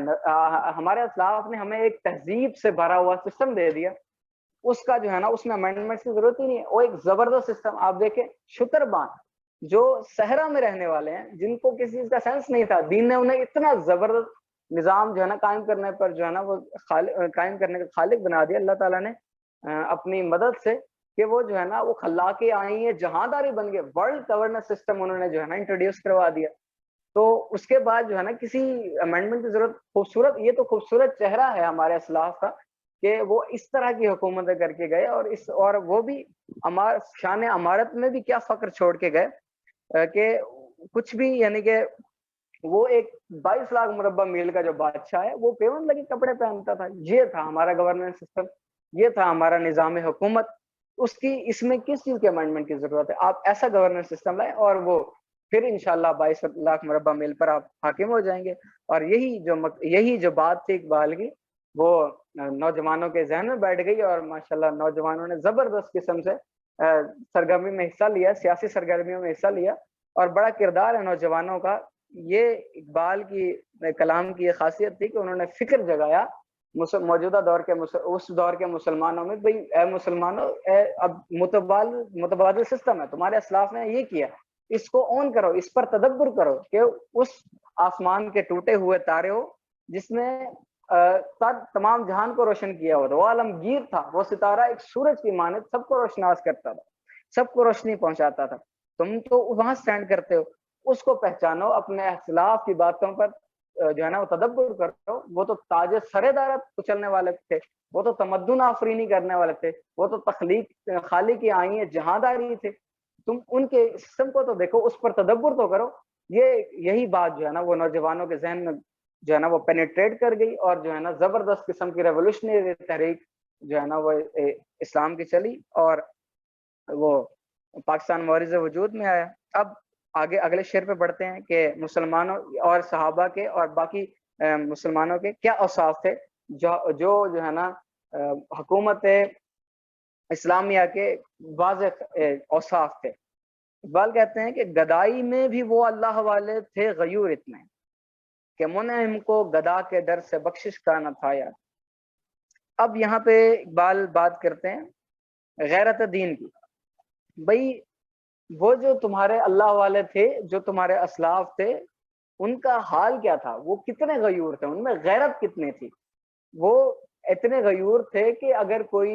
ہمارے اسلاف نے ہمیں ایک تہذیب سے بھرا ہوا سسٹم دے دیا، اس کا جو ہے نا اس میں امینڈمنٹ کی ضرورت ہی نہیں ہے. وہ ایک زبردست سسٹم. آپ دیکھیں شتر بان جو صحرا میں رہنے والے ہیں، جن کو کسی چیز کا سینس نہیں تھا، دین نے انہیں اتنا زبردست نظام جو ہے نا قائم کرنے پر جو ہے نا وہ قائم کرنے کا خالق بنا دیا اللہ تعالیٰ نے اپنی مدد سے، کہ وہ جو ہے نا وہ خلاقی آئی ہیں، جہانداری بن گئے. ورلڈ گورننس سسٹم انہوں نے جو ہے نا انٹروڈیوس کروا دیا. تو اس کے بعد جو ہے نا کسی امینڈمنٹ کی ضرورت. خوبصورت، یہ تو خوبصورت چہرہ ہے ہمارے اسلاف کا کہ وہ اس طرح کی حکومتیں کر کے گئے. اور وہ بھی شان امارت میں بھی کیا فخر چھوڑ کے گئے کہ کچھ بھی، یعنی کہ وہ ایک 22 لاکھ مربع میل کا جو بادشاہ ہے وہ پیون لگے کپڑے پہنتا تھا. یہ تھا ہمارا گورننس سسٹم، یہ تھا ہمارا نظام حکومت. اس میں کس چیز کے امینڈمنٹ کی ضرورت ہے؟ آپ ایسا گورننس سسٹم لائیں اور وہ پھر انشاءاللہ 22 لاکھ مربع میل پر آپ حاکم ہو جائیں گے. اور یہی جو بات تھی اقبال کی، وہ نوجوانوں کے ذہن میں بیٹھ گئی، اور ماشاءاللہ نوجوانوں نے زبردست قسم سے سرگرمی میں حصہ لیا، سیاسی سرگرمیوں میں حصہ لیا. اور بڑا کردار ہے نوجوانوں کا. یہ اقبال کی کلام کی یہ خاصیت تھی کہ انہوں نے فکر جگایا موجودہ دور کے اس دور کے مسلمانوں میں. بھئی اے مسلمانوں، اب متبادل سسٹم ہے، تمہارے اسلاف نے یہ کیا، اس کو اون کرو، اس پر تدبر کرو کہ اس آسمان کے ٹوٹے ہوئے تارے ہو جس میں تمام جہان کو روشن کیا ہوا تھا، وہ عالمگیر تھا، وہ ستارہ ایک سورج کی مانند سب کو روشناس کرتا تھا، سب کو روشنی پہنچاتا تھا. تم تو وہاں اسٹینڈ کرتے ہو، اس کو پہچانو، اپنے اختلاف کی باتوں پر جو ہے نا وہ تدبر کرو. وہ تو تاج سر دارت کچلنے والے تھے، وہ تو تمدن آفرینی کرنے والے تھے، وہ تو تخلیق خالق کی آئیں جہانداری تھے. تم ان کے سسٹم کو تو دیکھو، اس پر تدبر تو کرو. یہی بات جو ہے نا وہ نوجوانوں کے ذہن میں جو ہے نا وہ پینیٹریٹ کر گئی، اور جو ہے نا زبردست قسم کی ریولوشنری تحریک جو ہے نا وہ اسلام کی چلی، اور وہ پاکستان معرض وجود میں آیا. اب آگے اگلے شعر پہ بڑھتے ہیں کہ مسلمانوں اور صحابہ کے اور باقی مسلمانوں کے کیا اوصاف تھے جو ہے نا حکومت اسلامیہ کے واضح اوصاف تھے. اقبال کہتے ہیں کہ گدائی میں بھی وہ اللہ والے تھے غیور اتنے کہ منعم کو گدا کے در سے بخشش کا نہ تھا یاد. اب یہاں پہ اقبال بات کرتے ہیں غیرت دین کی. بھائی وہ جو تمہارے اللہ والے تھے، جو تمہارے اسلاف تھے، ان کا حال کیا تھا؟ وہ کتنے غیور تھے، ان میں غیرت کتنی تھی؟ وہ اتنے غیور تھے کہ اگر کوئی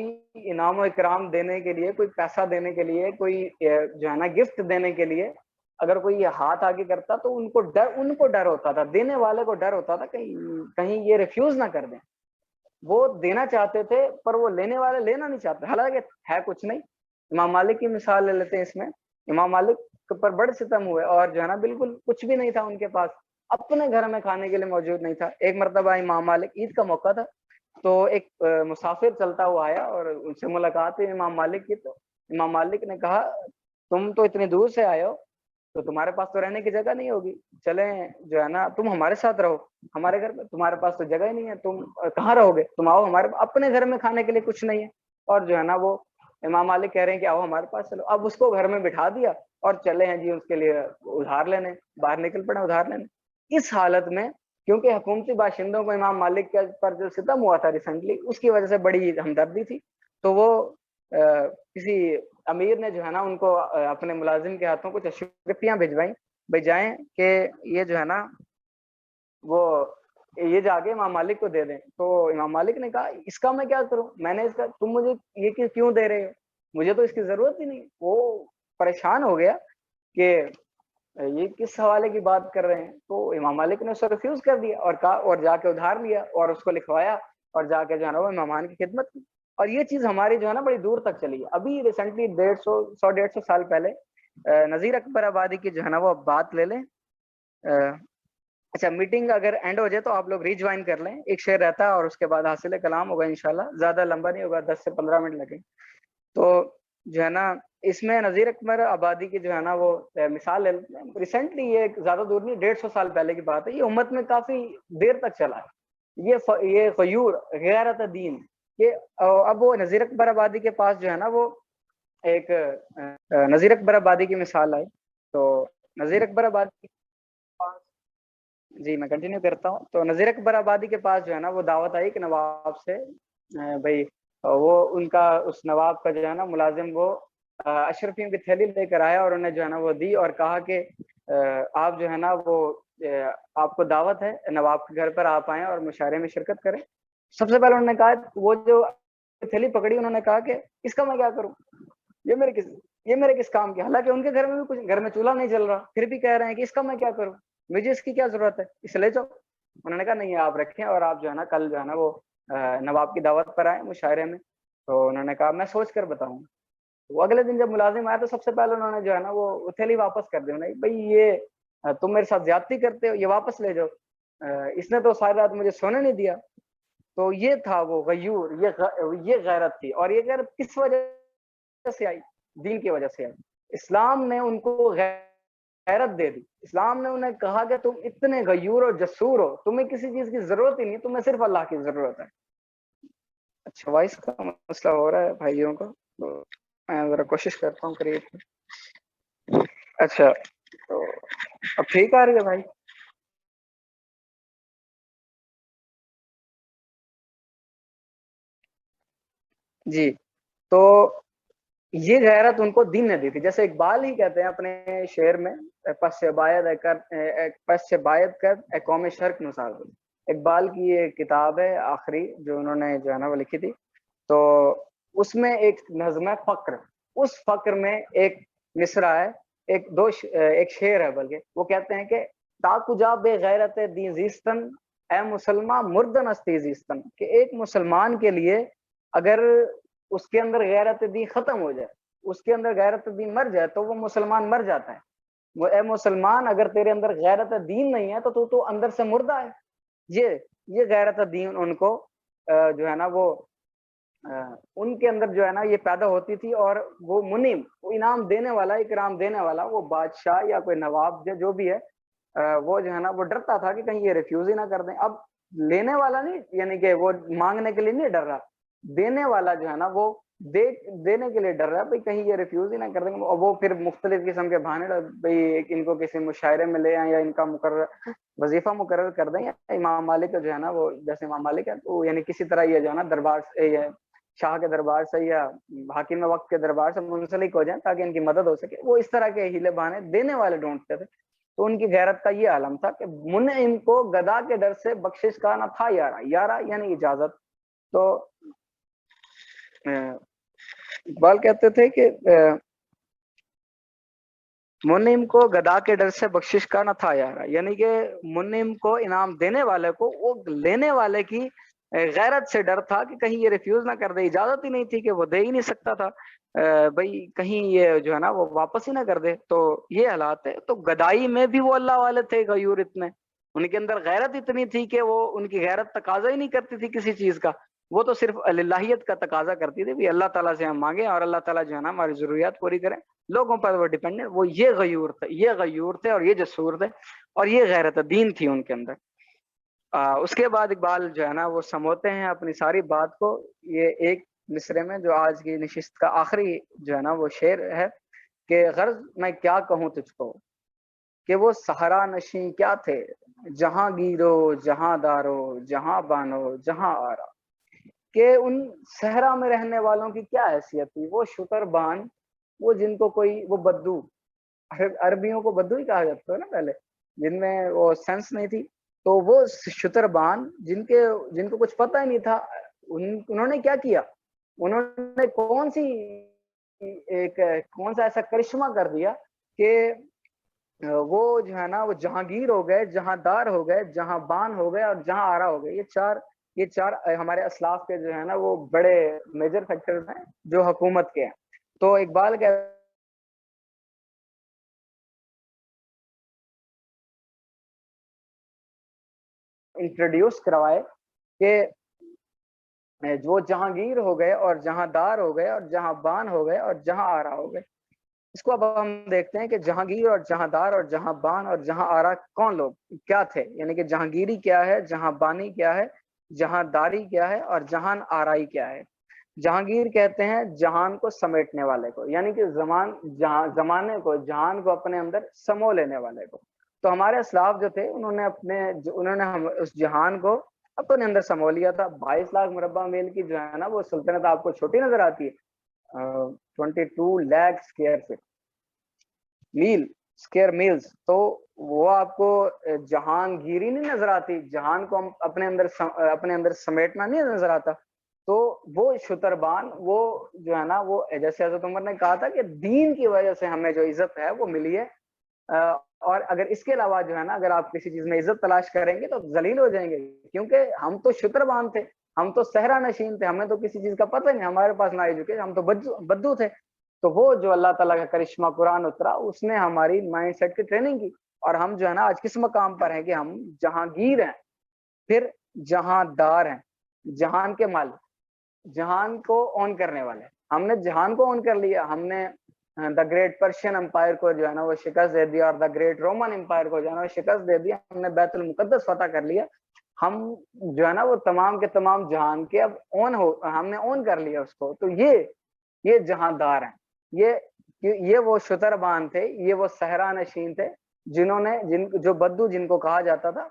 انعام و اکرام دینے کے لیے، کوئی پیسہ دینے کے لیے، کوئی جو ہے نا گفٹ دینے کے لیے اگر کوئی ہاتھ آگے کرتا تو ان کو ڈر ہوتا تھا، دینے والے کو ڈر ہوتا تھا کہیں یہ ریفیوز نہ کر دیں. وہ دینا چاہتے تھے پر وہ لینے والے لینا نہیں چاہتے، حالانکہ ہے کچھ نہیں. امام مالک کی مثال لے لیتے ہیں اس میں. امام مالک پر بڑے ستم ہوئے، اور جو ہے نا بالکل کچھ بھی نہیں تھا ان کے پاس، اپنے گھر میں کھانے کے لیے موجود نہیں تھا. ایک مرتبہ امام مالک، عید کا موقع تھا، تو ایک مسافر چلتا ہوا آیا اور ان سے ملاقات ہوئی امام مالک کی. تو امام مالک نے کہا تم تو اتنی دور سے آئے ہو تو تمہارے پاس تو رہنے کی جگہ نہیں ہوگی، چلیں جو ہے نا تم ہمارے ساتھ رہو ہمارے گھر میں، تمہارے پاس تو جگہ ہی نہیں ہے، تم کہاں رہو گے، تم آؤ ہمارے، اپنے گھر میں کھانے کے لیے کچھ نہیں ہے. اور جو ہے نا وہ امام مالک کہہ رہے ہیں کہ آؤ ہمارے پاس چلو. اب اس کو گھر میں بٹھا دیا اور چلے ہیں جی اس کے لیے ادھار لینے، باہر نکل پڑے ادھار لینے. اس حالت میں کیونکہ حکومتی باشندوں کو امام مالک کے پر جو ستم ہوا تھا ریسنٹلی، اس کی وجہ سے بڑی ہمدردی تھی، تو وہ کسی امیر نے جو ہے نا ان کو اپنے ملازم کے ہاتھوں کچھ اشرفیاں بھیجائیں کہ یہ جو ہے نا وہ یہ جا کے امام مالک کو دے دیں. تو امام مالک نے کہا اس کا میں کیا کروں، میں نے اس کا، تم مجھے یہ کیوں دے رہے ہو، مجھے تو اس کی ضرورت ہی نہیں. وہ پریشان ہو گیا کہ یہ کس حوالے کی بات کر رہے ہیں. تو امام مالک نے اسے ریفیوز کر دیا اور کہا، اور جا کے ادھار لیا اور اس کو لکھوایا اور جا کے جو ہے نا وہ امامان کی خدمت کی. اور یہ چیز ہماری جو ہے نا بڑی دور تک چلی ہے. ابھی ریسنٹلی 150 سال پہلے نذیر اکبر آبادی کی جو ہے نا وہ بات لے لیں. اچھا میٹنگ اگر اینڈ ہو جائے تو آپ لوگ ری جوائن کر لیں، ایک شعر رہتا ہے اور اس کے بعد حاصل کلام ہوگا انشاءاللہ، زیادہ لمبا نہیں ہوگا، 10 سے 15 منٹ لگیں. تو جو ہے نا اس میں نذیر اکبر آبادی کی جو ہے نا وہ مثال لے لیتے ہیں. ریسنٹلی یہ زیادہ دور نہیں، 150 سال پہلے کی بات ہے. یہ امت میں کافی دیر تک چلا ہے یہ غیور غیرت دین. یہ اب وہ نذیر اکبر آبادی کے پاس جو ہے نا وہ ایک نذیر اکبر آبادی کی مثال آئی. تو نذیر اکبر آبادی، جی میں کنٹینیو کرتا ہوں. تو نذیر اکبر آبادی کے پاس جو ہے نا وہ دعوت آئی کہ نواب سے بھائی وہ ان کا اس نواب کا جو ہے نا ملازم وہ اشرفیوں کی تھیلی لے کر آیا اور انہیں جو ہے نا وہ دی اور کہا کہ آپ جو ہے نا وہ آپ کو دعوت ہے نواب کے گھر پر، آپ آئیں اور مشاعرے میں شرکت کریں. سب سے پہلے انہوں نے کہا، وہ جو تھیلی پکڑی انہوں نے کہا کہ اس کا میں کیا کروں، یہ میرے کس کام کی، حالانکہ ان کے گھر میں بھی کچھ، گھر میں چولہا نہیں چل رہا، پھر بھی کہہ رہے ہیں کہ اس کا میں کیا کروں، مجھے اس کی کیا ضرورت ہے، اس لے جاؤ. انہوں نے کہا نہیں آپ رکھیں اور آپ جو ہے نا کل جو ہے نا وہ نواب کی دعوت پر آئے مشاعرے میں. تو انہوں نے کہا میں سوچ کر بتاؤں. وہ اگلے دن جب ملازم آیا تو سب سے پہلے انہوں نے جو ہے نا وہ تھیلی واپس کر دی. بھائی یہ تم میرے ساتھ زیادتی کرتے ہو، یہ واپس لے جاؤ، اس نے تو ساری رات مجھے سونے نہیں دیا. تو یہ تھا وہ غیور، یہ غیرت تھی. اور یہ غیرت کس وجہ سے آئی؟ دین کی وجہ سے آئی. اسلام نے ان کو غیرت دے دی. اسلام نے انہیں کہا کہ تم اتنے غیور اور جسور ہو، تمہیں کسی چیز کی ضرورت ہی نہیں، تمہیں صرف اللہ کی ضرورت ہے. اچھا وائس کا مسئلہ ہو رہا ہے بھائیوں کا، تو میں ذرا کوشش کرتا ہوں قریب. اچھا تو اب ٹھیک آ رہی ہے بھائی؟ جی تو یہ غیرت ان کو دین نے دی تھی. جیسے اقبال ہی کہتے ہیں اپنے شعر میں، پس سے باید کر اے قوم شرق نثار. اقبال کی یہ کتاب ہے آخری جو انہوں نے جو ہے نا وہ لکھی تھی، تو اس میں ایک نظم ہے فقر. اس فقر میں ایک مصرع ہے، ایک شعر ہے بلکہ، وہ کہتے ہیں کہ تا کجا بے غیرت دی زیستن اے مسلمان مردن استی زیستن، کہ ایک مسلمان کے لیے اگر اس کے اندر غیرت دین ختم ہو جائے، اس کے اندر غیرت دین مر جائے تو وہ مسلمان مر جاتا ہے. وہ اے مسلمان اگر تیرے اندر غیرت دین نہیں ہے تو اندر سے مردہ ہے. یہ غیرت دین ان کو جو ہے نا وہ ان کے اندر جو ہے نا یہ پیدا ہوتی تھی، اور وہ منیم، وہ انعام دینے والا، اکرام دینے والا، وہ بادشاہ یا کوئی نواب جو بھی ہے، وہ جو ہے نا وہ ڈرتا تھا کہ کہیں یہ ریفیوز ہی نہ کر دیں. اب لینے والا نہیں، یعنی کہ وہ مانگنے کے لیے نہیں ڈر رہا، دینے والا جو ہے نا وہ دینے کے لیے ڈر رہا ہے بھائی کہیں یہ ریفیوز ہی نہ کر دیں گے. اور وہ پھر مختلف قسم کے بہانے بھائی ان کو کسی مشاعرے میں لے آئیں، یا ان کا وظیفہ مقرر کر دیں، یا امام مالک جو ہے نا وہ، جیسے امام مالک ہے تو یعنی کسی طرح یہ جو ہے نا دربار سے، یہ شاہ کے دربار سے یا حاکم وقت کے دربار سے منسلک ہو جائیں تاکہ ان کی مدد ہو سکے. وہ اس طرح کے ہیلے بہانے دینے والے ڈھونڈتے تھے. تو ان کی غیرت کا یہ عالم تھا کہ منعم کو گدا کے ڈر سے بخشش کا نہ تھا یارا یعنی اجازت. تو اقبال کہتے تھے کہ منعم کو گدا کے ڈر سے بخشش کا نہ تھا یارا، یعنی کہ منعم کو انعام دینے والے کو وہ لینے والے کی غیرت سے ڈر تھا کہ کہیں یہ ریفیوز نہ کر دے. اجازت ہی نہیں تھی کہ وہ دے ہی نہیں سکتا تھا بھائی کہیں یہ جو ہے نا وہ واپس ہی نہ کر دے. تو یہ حالات ہے. تو گدائی میں بھی وہ اللہ والے تھے غیور اتنے، ان کے اندر غیرت اتنی تھی کہ وہ ان کی غیرت تقاضا ہی نہیں کرتی تھی کسی چیز کا، وہ تو صرف اللہیت کا تقاضا کرتی تھی بھی اللہ تعالیٰ سے ہم مانگیں اور اللہ تعالیٰ جو ہے نا ہماری ضروریات پوری کریں. لوگوں پر وہ ڈیپینڈنٹ، وہ یہ غیور تھے اور یہ جسور تھے اور یہ غیرت دین تھی ان کے اندر. اس کے بعد اقبال جو ہے نا وہ سموتے ہیں اپنی ساری بات کو یہ ایک مصرے میں جو آج کی نشست کا آخری جو ہے نا وہ شعر ہے کہ غرض میں کیا کہوں تجھ کو کہ وہ صحرا نشیں کیا تھے، جہاں گیرو جہاں دارو جہاں بانو جہاں آرا، کہ ان صحرا میں رہنے والوں کی کیا حیثیت تھی. وہ شتر بان، وہ جن کو کوئی وہ بدو، عربیوں کو بدو ہی کہا جاتا ہے نا پہلے، جن میں وہ سینس نہیں تھی، تو وہ شتر بان جن کو کچھ پتہ ہی نہیں تھا، انہوں نے کیا کیا، انہوں نے کون سا ایسا کرشمہ کر دیا کہ وہ جو ہے نا وہ جہانگیر ہو گئے، جہاں دار ہو گئے، جہاں بان ہو گئے اور جہاں آرا ہو گئے. یہ چار ہمارے اسلاف کے جو ہے نا وہ بڑے میجر فیکٹرز ہیں جو حکومت کے ہیں. تو اقبال کے انٹروڈیوس کروائے کہ جو جہانگیر ہو گئے اور جہاں دار ہو گئے اور جہاں بان ہو گئے اور جہاں آرا ہو گئے. اس کو اب ہم دیکھتے ہیں کہ جہانگیر اور جہاں دار اور جہاں بان اور جہاں آرا کون لوگ کیا تھے، یعنی کہ جہانگیری کیا ہے، جہاں بانی کیا ہے، جہاں داری کیا ہے اور جہان آرائی کیا ہے. جہانگیر کہتے ہیں جہان کو سمیٹنے والے کو، یعنی کہ زمانے کو، جہان کو اپنے اندر سمو لینے والے کو. تو ہمارے اسلاف جو تھے انہوں نے اس جہان کو اپنے اندر سمو لیا تھا. 22 لاکھ مربع میل کی جو ہے نا وہ سلطنت آپ کو چھوٹی نظر آتی ہے، 22 لاکھ اسکوائر فٹ میل، اسکوائر میلز، تو وہ آپ کو جہانگیری نہیں نظر آتی، جہان کو ہم اپنے اندر سمیٹنا نہیں نظر آتا. تو وہ شتربان، وہ جو ہے نا وہ جیسے حضرت عمر نے کہا تھا کہ دین کی وجہ سے ہمیں جو عزت ہے وہ ملی ہے، اور اگر اس کے علاوہ جو ہے نا اگر آپ کسی چیز میں عزت تلاش کریں گے تو ذلیل ہو جائیں گے، کیونکہ ہم تو شتربان تھے، ہم تو صحرا نشین تھے، ہمیں تو کسی چیز کا پتہ نہیں، ہمارے پاس نہ ایجوکیشن، ہم تو بدو تھے. تو وہ جو اللہ تعالیٰ کا کرشمہ قرآن اترا، اس نے ہماری مائنڈ سیٹ کی ٹریننگ کی، اور ہم جو ہے نا آج کس مقام پر ہیں کہ ہم جہانگیر ہیں، پھر جہاں دار ہیں، جہان کے مالک، جہان کو اون کرنے والے. ہم نے جہان کو اون کر لیا، ہم نے دا گریٹ پرشین امپائر کو جو ہے نا وہ شکست دے دیا، اور دا گریٹ رومن امپائر کو جو ہے نا وہ شکست دے دیا. ہم نے بیت المقدس فتح کر لیا، ہم جو ہے نا وہ تمام کے تمام جہان کے اب ہم نے اون کر لیا اس کو. تو یہ جہاں دار ہیں، یہ وہ شتربان تھے، یہ وہ صحرا نشین تھے جنہوں نے جو بدو جن کو کہا جاتا تھا،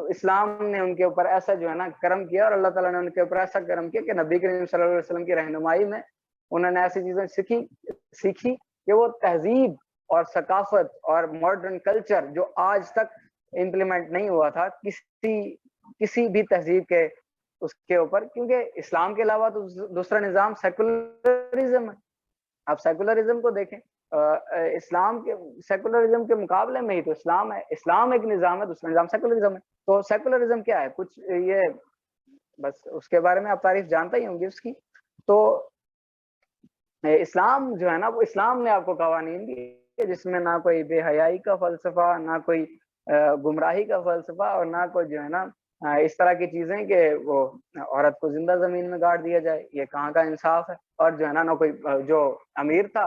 اسلام نے ان کے اوپر ایسا جو ہے نا کرم کیا، اور اللہ تعالیٰ نے ان کے اوپر ایسا کرم کیا کہ نبی کریم صلی اللہ علیہ وسلم کی رہنمائی میں انہوں نے ایسی چیزیں سیکھی کہ وہ تہذیب اور ثقافت اور ماڈرن کلچر جو آج تک امپلیمنٹ نہیں ہوا تھا کسی بھی تہذیب کے اس کے اوپر، کیونکہ اسلام کے علاوہ تو دوسرا نظام سیکولرزم ہے. آپ سیکولرزم کو دیکھیں، اسلام کے سیکولرزم کے مقابلے میں ہی تو اسلام ہے. اسلام ایک نظام ہے، دوسرا نظام سیکولرزم ہے. تو سیکولرزم کیا ہے؟ کچھ یہ بس اس کے بارے میں آپ تعریف جانتا ہی ہوں گے اس کی. تو اسلام جو ہے نا، وہ اسلام نے آپ کو قوانین دیے جس میں نہ کوئی بے حیائی کا فلسفہ، نہ کوئی گمراہی کا فلسفہ، اور نہ کوئی جو ہے نا اس طرح کی چیزیں کہ وہ عورت کو زندہ زمین میں گاڑ دیا جائے. یہ کہاں کا انصاف ہے؟ اور جو ہے نا کوئی جو امیر تھا،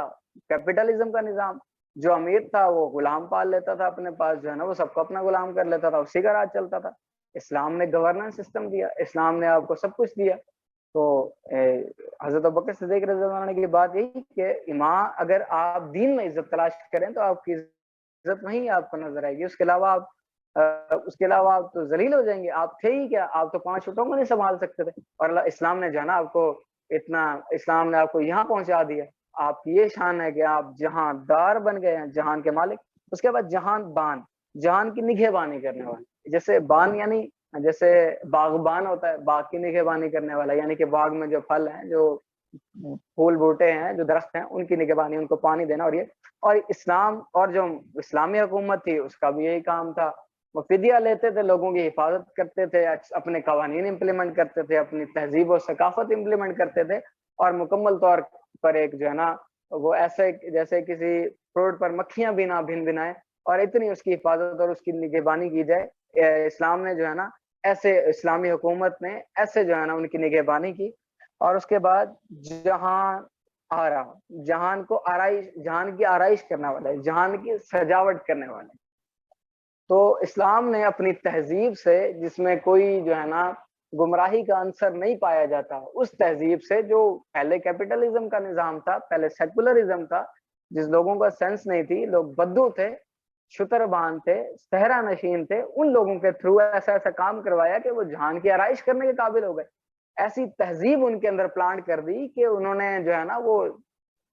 کیپٹلزم کا نظام، جو امیر تھا وہ غلام پال لیتا تھا اپنے پاس، جو ہے نا وہ سب کو اپنا غلام کر لیتا تھا، اسی کا راج چلتا تھا. اسلام نے گورننس سسٹم دیا، اسلام نے آپ کو سب کچھ دیا. تو حضرت ابوبکر صدیق رضی اللہ عنہ کی بات یہی کہ امام، اگر آپ دین میں عزت تلاش کریں تو آپ کی عزت وہیں آپ کو نظر آئے گی. اس کے علاوہ آپ تو ذلیل ہو جائیں گے. آپ تھے ہی کیا؟ آپ تو 5 اونٹوں کو نہیں سنبھال سکتے تھے، اور اللہ اسلام نے جو ہے نا آپ کو اسلام نے آپ کو یہاں پہنچا دیا. آپ کی یہ شان ہے کہ آپ جہاں دار بن گئے ہیں، جہان کے مالک. اس کے بعد جہان بان، جہان کی نگہبانی کرنے والے. جیسے بان یعنی جیسے باغبان ہوتا ہے، باغ کی نگہبانی کرنے والا، یعنی کہ باغ میں جو پھل ہیں، جو پھول بوٹے ہیں، جو درخت ہیں، ان کی نگہبانی، ان کو پانی دینا. اور اسلام اور جو اسلامی حکومت تھی اس کا بھی یہی کام تھا. وہ فدیہ لیتے تھے، لوگوں کی حفاظت کرتے تھے، اپنے قوانین امپلیمنٹ کرتے تھے، اپنی تہذیب و ثقافت امپلیمنٹ کرتے تھے، اور مکمل طور پر ایک جو ہے نا وہ ایسے جیسے کسی فروٹ پر مکھیاں بھی نہ بھن بھنائے، اور اتنی اس کی حفاظت اور اس کی نگہبانی کی جائے. اسلام نے جو ہے نا ایسے، اسلامی حکومت نے ایسے جو ہے نا ان کی نگہبانی کی. اور اس کے بعد جہان آرا، جہان کو آرائش، جہان کی آرائش کرنے والے، جہان کی سجاوٹ کرنے والے. تو اسلام نے اپنی تہذیب سے، جس میں کوئی جو ہے نا گمراہی کا عنصر نہیں پایا جاتا، اس تہذیب سے جو پہلے کیپٹلزم کا نظام تھا، پہلے سیکولرزم تھا، جس لوگوں کا سینس نہیں تھی، لوگ بدو تھے، شتربان تھے، صحرا نشین تھے، ان لوگوں کے تھرو ایسا کام کروایا کہ وہ جہان کی آرائش کرنے کے قابل ہو گئے. ایسی تہذیب ان کے اندر پلانٹ کر دی کہ انہوں نے جو ہے نا وہ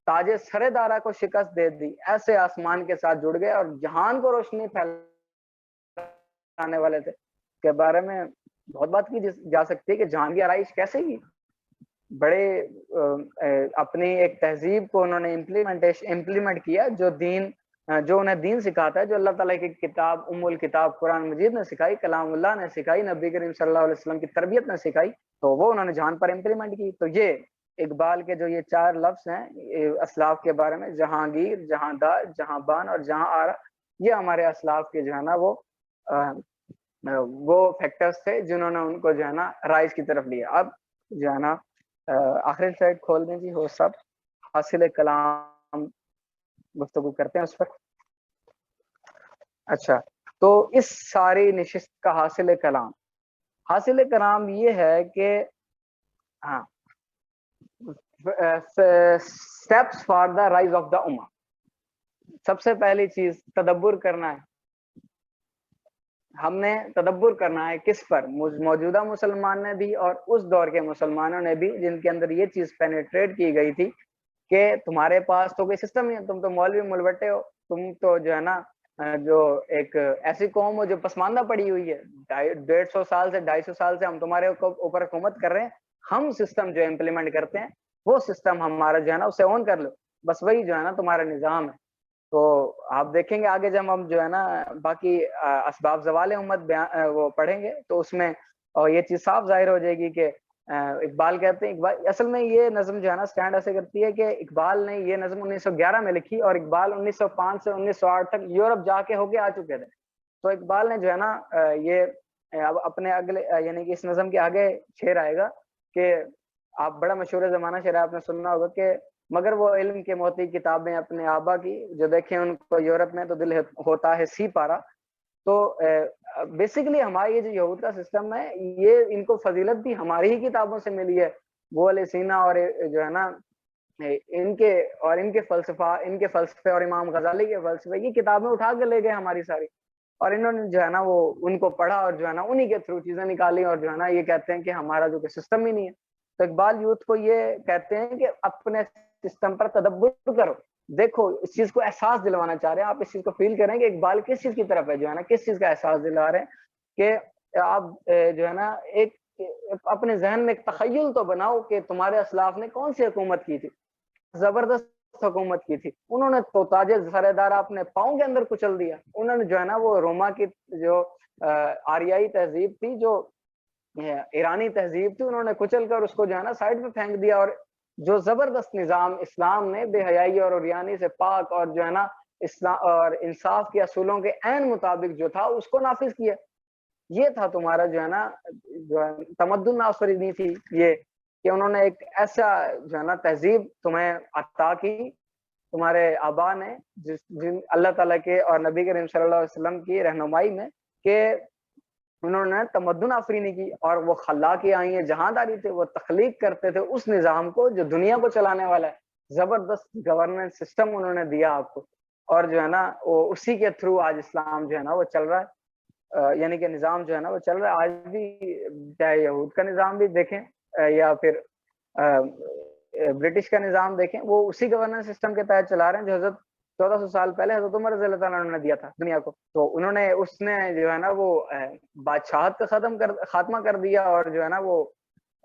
تاج سر دارا کو شکست دے دی. ایسے آسمان کے ساتھ جڑ گئے اور جہان کو روشنی پھیلانے والے تھے. کے بارے میں بہت بات کی جا سکتی ہے کہ جہان کی آرائش کیسے کی. بڑے اپنی ایک تہذیب کو انہوں نے امپلیمنٹ کیا، جو انہیں دین سکھاتا ہے، جو اللہ تعالیٰ کی کتاب، ام الکتاب قرآن مجید نے سکھائی، کلام اللہ نے سکھائی، نبی کریم صلی اللہ علیہ وسلم کی تربیت نے سکھائی، تو وہ انہوں نے جہان پر امپلیمنٹ کی. تو یہ اقبال کے جو یہ 4 لفظ ہیں اسلاف کے بارے میں، جہانگیر، جہاندار، جہاں بان اور جہاں آرا، یہ ہمارے اسلاف کے جو ہے نا وہ فیکٹرز تھے جنہوں نے ان کو جو ہے نا رائج کی طرف لیا. اب جو ہے نا آخری سلائڈ کھول دیں جی. وہ سب حاصل کلام گفتگو کرتے ہیں اس پر. اچھا، تو اس ساری نشست کا حاصل کلام یہ ہے کہ ہاں، steps for the rise of the امہ. سب سے پہلی چیز تدبر کرنا ہے. ہم نے تدبر کرنا ہے کس پر؟ موجودہ مسلمان نے بھی اور اس دور کے مسلمانوں نے بھی، جن کے اندر یہ چیز پینیٹریٹ کی گئی تھی کہ تمہارے پاس تو کوئی سسٹم نہیں ہے، تم تو مولوی ملوٹے ہو، تم تو جو ہے نا جو ایک ایسی قوم ہو جو پسماندہ پڑی ہوئی ہے. 150 سال سے 250 سال سے ہم تمہارے اوپر حکومت کر رہے ہیں. ہم سسٹم جو امپلیمنٹ کرتے ہیں وہ سسٹم ہمارا جو ہے نا اسے اون کر لو، بس وہی جو ہے نا تمہارا نظام ہے. تو آپ دیکھیں گے آگے جب ہم جو ہے نا باقی اسباب زوال امت وہ پڑھیں گے تو اس میں یہ چیز صاف ظاہر ہو جائے گی کہ اقبال کہتے ہیں، اقبال اصل میں یہ نظم جو ہے نا سٹینڈ ایسے کرتی ہے کہ اقبال نے یہ نظم 1911 میں لکھی، اور اقبال 1905 سے 1908 تک یورپ جا کے ہو کے آ چکے تھے. تو اقبال نے جو ہے نا یہ اپنے اگلے یعنی کہ اس نظم کے آگے شعر آئے گا کہ آپ بڑا مشہور زمانہ شعر آپ نے سننا ہوگا کہ مگر وہ علم کے موتی کتابیں اپنے آبا کی، جو دیکھیں ان کو یورپ میں تو دل ہوتا ہے سی پارا. تو بیسیکلی ہمارا یہ جو یہود کا سسٹم ہے، یہ ان کو فضیلت بھی ہماری ہی کتابوں سے ملی ہے. وہ علیہ سینا اور جو ہے نا ان کے فلسفے اور امام غزالی کے فلسفے، یہ کتابیں اٹھا کے لے گئے ہماری ساری، اور انہوں نے جو ہے نا وہ ان کو پڑھا اور جو ہے نا انہی کے تھرو چیزیں نکالی، اور جو ہے نا یہ کہتے ہیں کہ ہمارا جو کہ سسٹم ہی نہیں ہے. تو اقبال یوتھ کو یہ کہتے ہیں کہ اپنے سسٹم پر تدبر کرو. دیکھو اس چیز کو احساس دلوانا چاہ رہے ہیں آپ، اس چیز کو فیل کریں کہ اقبال کس چیز کی طرف ہے، جو ہے نا کس چیز کا احساس دلا رہے ہیں کہ آپ جو ہے نا ایک اپنے ذہن میں ایک تخیل تو بناؤ کہ تمہارے اسلاف نے کون سی حکومت کی تھی، زبردست حکومت کی تھی، انہوں نے تو تاج سر دارا اپنے پاؤں کے اندر کچل دیا، انہوں نے جو ہے نا وہ روما کی جو آریائی تہذیب تھی، جو ایرانی تہذیب تھی، انہوں نے کچل کر اس کو جو ہے نا سائڈ پہ پھینک دیا، اور جو زبردست نظام اسلام نے بے حیائی اور اوریانی سے پاک اور جو ہے نا اسلام اور انصاف کے اصولوں کے عین مطابق جو تھا اس کو نافذ کیا. یہ تھا تمہارا جو ہے نا جو ہے تمدن آفرینی تھی، یہ کہ انہوں نے ایک ایسا جو ہے نا تہذیب تمہیں عطا کی تمہارے آبا نے، جن اللہ تعالیٰ کے اور نبی کریم صلی اللہ علیہ وسلم کی رہنمائی میں، کہ انہوں نے تمدن آفرینی کی، اور وہ خلاقی آئی ہیں، جہاں داری تھے، وہ تخلیق کرتے تھے اس نظام کو جو دنیا کو چلانے والا ہے، زبردست گورننس سسٹم انہوں نے دیا آپ کو، اور جو ہے نا وہ اسی کے تھرو آج اسلام جو ہے نا وہ چل رہا ہے، یعنی کہ نظام جو ہے نا وہ چل رہا ہے آج بھی، چاہے یہود کا نظام بھی دیکھیں یا پھر برٹش کا نظام دیکھیں، وہ اسی گورننس سسٹم کے تحت چلا رہے ہیں جو حضرت 1400 سال پہلے حضرت عمر رضی اللہ تعالیٰ نے دیا تھا دنیا کو. تو انہوں نے اس نے جو ہے نا وہ بادشاہت کا خاتمہ کر دیا، اور جو ہے نا وہ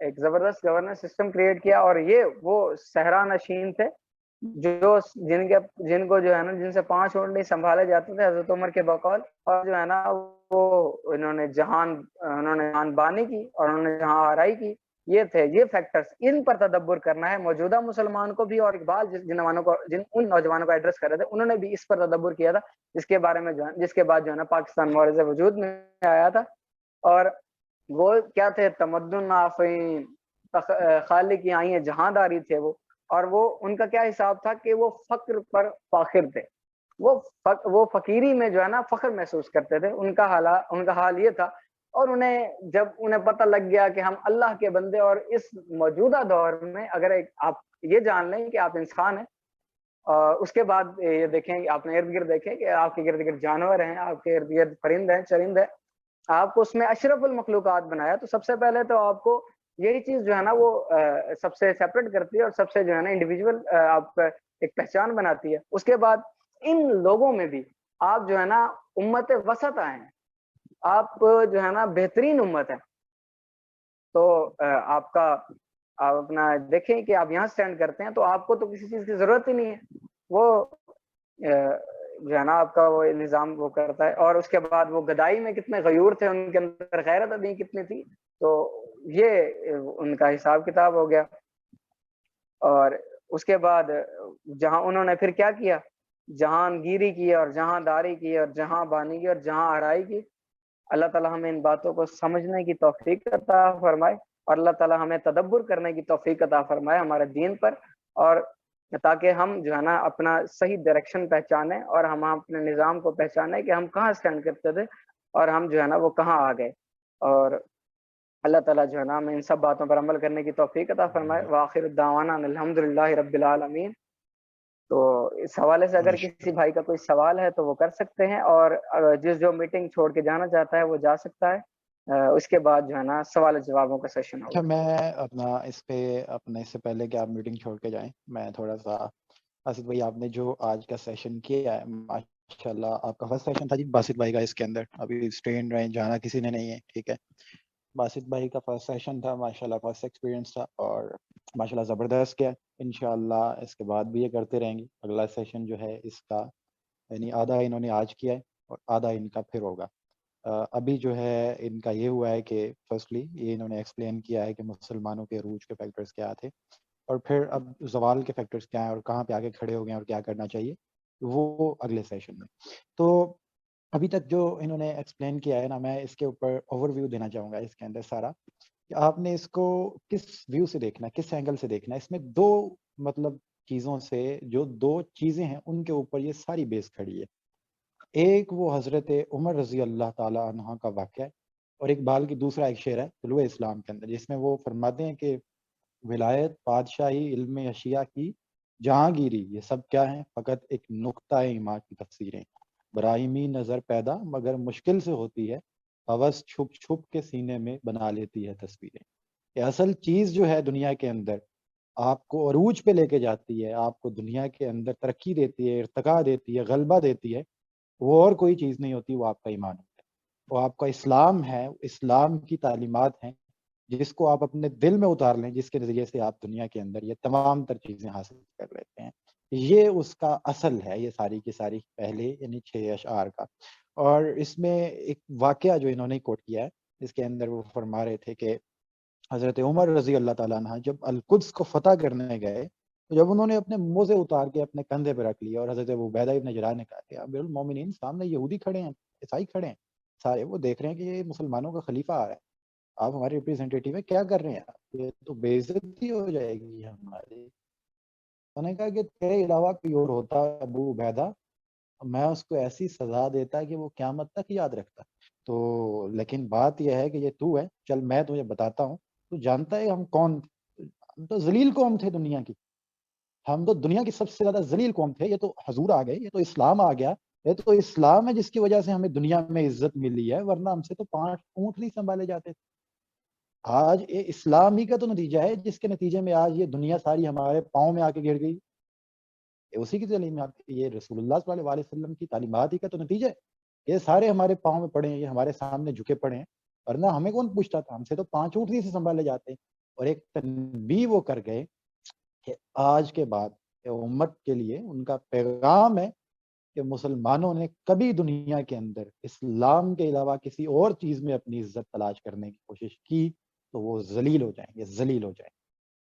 ایک زبردست گورننس سسٹم کریٹ کیا، اور یہ وہ صحرا نشین تھے جو جن کو جو ہے نا جن سے 5 اونٹ نہیں سنبھالے جاتے تھے حضرت عمر کے بقول، اور جو ہے نا وہ انہوں نے جہان بانی کی اور انہوں نے جہاں آرائی کی. یہ تھے یہ فیکٹرز، ان پر تدبر کرنا ہے موجودہ مسلمان کو بھی، اور اقبال ان نوجوانوں کو ایڈریس کر رہے تھے انہوں نے بھی اس پر تدبر کیا تھا، جس کے بارے میں جس کے بعد جو ہے نا پاکستان معرض وجود میں آیا تھا. اور وہ کیا تھے؟ تمدن آفرین، خالق کی آئیں جہاں داری تھے وہ، اور وہ ان کا کیا حساب تھا کہ وہ فقر پر فاخر تھے، وہ فقیری میں جو ہے نا فخر محسوس کرتے تھے. ان کا حال یہ تھا، اور جب انہیں پتہ لگ گیا کہ ہم اللہ کے بندے، اور اس موجودہ دور میں اگر آپ یہ جان لیں کہ آپ انسان ہیں، اس کے بعد یہ دیکھیں کہ آپ نے ارد گرد دیکھیں کہ آپ کے ارد گرد جانور ہیں، آپ کے ارد گرد پرند ہیں، چرند ہیں، آپ کو اس میں اشرف المخلوقات بنایا. تو سب سے پہلے تو آپ کو یہی چیز جو ہے نا وہ سب سے سیپریٹ کرتی ہے، اور سب سے جو ہے نا انڈیویجول آپ ایک پہچان بناتی ہے. اس کے بعد ان لوگوں میں بھی آپ جو ہے نا امت وسط آئے ہیں، آپ جو ہے نا بہترین امت ہے. تو آپ اپنا دیکھیں کہ آپ یہاں سٹینڈ کرتے ہیں تو آپ کو تو کسی چیز کی ضرورت ہی نہیں ہے. وہ جو ہے نا آپ کا وہ نظام وہ کرتا ہے. اور اس کے بعد وہ گدائی میں کتنے غیور تھے، ان کے اندر غیرت ادبی کتنی تھی. تو یہ ان کا حساب کتاب ہو گیا. اور اس کے بعد جہاں انہوں نے پھر کیا کیا؟ جہانگیری کی، اور جہاں داری کی، اور جہاں بانی کی، اور جہاں آرائی کی. اللہ تعالیٰ ہمیں ان باتوں کو سمجھنے کی توفیق عطا فرمائے، اور اللہ تعالیٰ ہمیں تدبر کرنے کی توفیق عطا فرمائے ہمارے دین پر، اور تاکہ ہم جو ہے نا اپنا صحیح ڈائریکشن پہچانیں، اور ہم اپنے نظام کو پہچانیں کہ ہم کہاں سٹینڈ کرتے تھے اور ہم جو ہے نا وہ کہاں آ گئے. اور اللہ تعالیٰ جو ہے نا ہمیں ان سب باتوں پر عمل کرنے کی توفیق عطا فرمائے. وآخر دعوانا الحمدللہ رب العالمین. تو اس حوالے سے اگر کسی بھائی کا کوئی سوال ہے تو وہ کر سکتے ہیں، اور جو میٹنگ چھوڑ کے جانا چاہتا ہے وہ جا سکتا ہے. اس کے بعد جو ہے نا سوال جوابوں کا سیشن ہوگا. میں اپنا اس سے پہلے کہ آپ میٹنگ چھوڑ کے جائیں، میں تھوڑا سا باسط بھائی آپ نے جو آج کا سیشن کیا ہے ماشاءاللہ آپ کا فرسٹ سیشن تھا جی باسط بھائی کا، اس کے اندر ابھی اسٹرین رہے جانا کسی نے نہیں ہے، ٹھیک ہے. باسط بھائی کا فرسٹ سیشن تھا ماشاءاللہ، فرسٹ ایکسپیرینس تھا، اور ماشاءاللہ زبردست کیا. انشاءاللہ اس کے بعد بھی یہ کرتے رہیں گے. اگلا سیشن جو ہے اس کا یعنی آدھا انہوں نے آج کیا ہے اور آدھا ان کا پھر ہوگا. ابھی جو ہے ان کا یہ ہوا ہے کہ فرسٹلی یہ انہوں نے ایکسپلین کیا ہے کہ مسلمانوں کے عروج کے فیکٹرز کیا تھے، اور پھر اب زوال کے فیکٹرز کیا ہیں اور کہاں پہ آگے کھڑے ہو گئے ہیں اور کیا کرنا چاہیے وہ اگلے سیشن میں. تو ابھی تک جو انہوں نے ایکسپلین کیا ہے نا، میں اس کے اوپر اوور ویو دینا چاہوں گا اس کے اندر سارا، کہ آپ نے اس کو کس ویو سے دیکھنا ہے، کس اینگل سے دیکھنا ہے. اس میں دو مطلب چیزوں سے، جو دو چیزیں ہیں ان کے اوپر یہ ساری بیس کھڑی ہے. ایک وہ حضرت عمر رضی اللہ تعالی عنہ کا واقعہ ہے، اور اقبال کی دوسرا ایک شعر ہے طلوع اسلام کے اندر، جس میں وہ فرماتے ہیں کہ ولایت، بادشاہی، علم اشیاء کی جہانگیری، یہ سب کیا ہیں؟ فقط ایک نقطہ ایما کی تفسیریں. براہیمی نظر پیدا مگر مشکل سے ہوتی ہے، ہوس چھپ چھپ کے سینے میں بنا لیتی ہے تصویریں. یہ اصل چیز جو ہے دنیا کے اندر آپ کو عروج پہ لے کے جاتی ہے، آپ کو دنیا کے اندر ترقی دیتی ہے، ارتقا دیتی ہے، غلبہ دیتی ہے، وہ اور کوئی چیز نہیں ہوتی، وہ آپ کا ایمان ہوتا ہے. وہ آپ کا اسلام ہے، اسلام کی تعلیمات ہیں جس کو آپ اپنے دل میں اتار لیں، جس کے نظریے سے آپ دنیا کے اندر یہ تمام تر چیزیں حاصل کر لیتے ہیں، یہ اس کا اصل ہے، یہ ساری کی ساری پہلے یعنی 6 اشعار کا۔ اور اس میں ایک واقعہ جو انہوں نے کوٹ کیا ہے، اس کے اندر وہ فرما رہے تھے کہ حضرت عمر رضی اللہ تعالیٰ عنہ جب القدس کو فتح کرنے گئے، تو جب انہوں نے اپنے موزے اتار کے اپنے کندھے پہ رکھ لیا اور حضرت ابو عبیدہ ابن جراح نے کہا کہ امیر المومنین سامنے یہودی کھڑے ہیں، عیسائی کھڑے ہیں، سارے وہ دیکھ رہے ہیں کہ یہ مسلمانوں کا خلیفہ آ رہا ہے، آپ ہمارے ریپرزینٹیٹیو ہیں، کیا کر رہے ہیں آپ؟ یہ تو بے عزتی ہو جائے گی ہماری۔ انہوں نے کہا کہ تیرے علاوہ کوئی اور ہوتا ابو عبیدہ، میں اس کو ایسی سزا دیتا کہ وہ قیامت تک یاد رکھتا۔ تو لیکن بات یہ ہے کہ یہ تو ہے، چل میں تجھے بتاتا ہوں، تو جانتا ہے ہم کون تھے؟ ہم تو ذلیل قوم تھے دنیا کی، ہم تو دنیا کی سب سے زیادہ ذلیل قوم تھے، یہ تو حضور آ گئے، یہ تو اسلام آ گیا، یہ تو اسلام ہے جس کی وجہ سے ہمیں دنیا میں عزت ملی ہے، ورنہ ہم سے تو 5 اونٹ نہیں سنبھالے جاتے تھے۔ آج یہ اسلام ہی کا تو نتیجہ ہے جس کے نتیجے میں آج یہ دنیا ساری ہمارے پاؤں میں آ کے گر گئی، یہ اسی کی تعلیمات، یہ رسول اللہ صلی اللہ علیہ وسلم کی تعلیمات ہی کا تو نتیجہ ہے، یہ سارے ہمارے پاؤں میں پڑے ہیں، یہ ہمارے سامنے جھکے پڑے ہیں، ورنہ ہمیں کون پوچھتا تھا، ہم سے تو 5 اونٹ سے سنبھالے جاتے ہیں۔ اور ایک تنبیہ وہ کر گئے کہ آج کے بعد امت کے لیے ان کا پیغام ہے کہ مسلمانوں نے کبھی دنیا کے اندر اسلام کے علاوہ کسی اور چیز میں اپنی عزت تلاش کرنے کی کوشش کی تو وہ ذلیل ہو جائیں گے، ذلیل ہو جائیں گے۔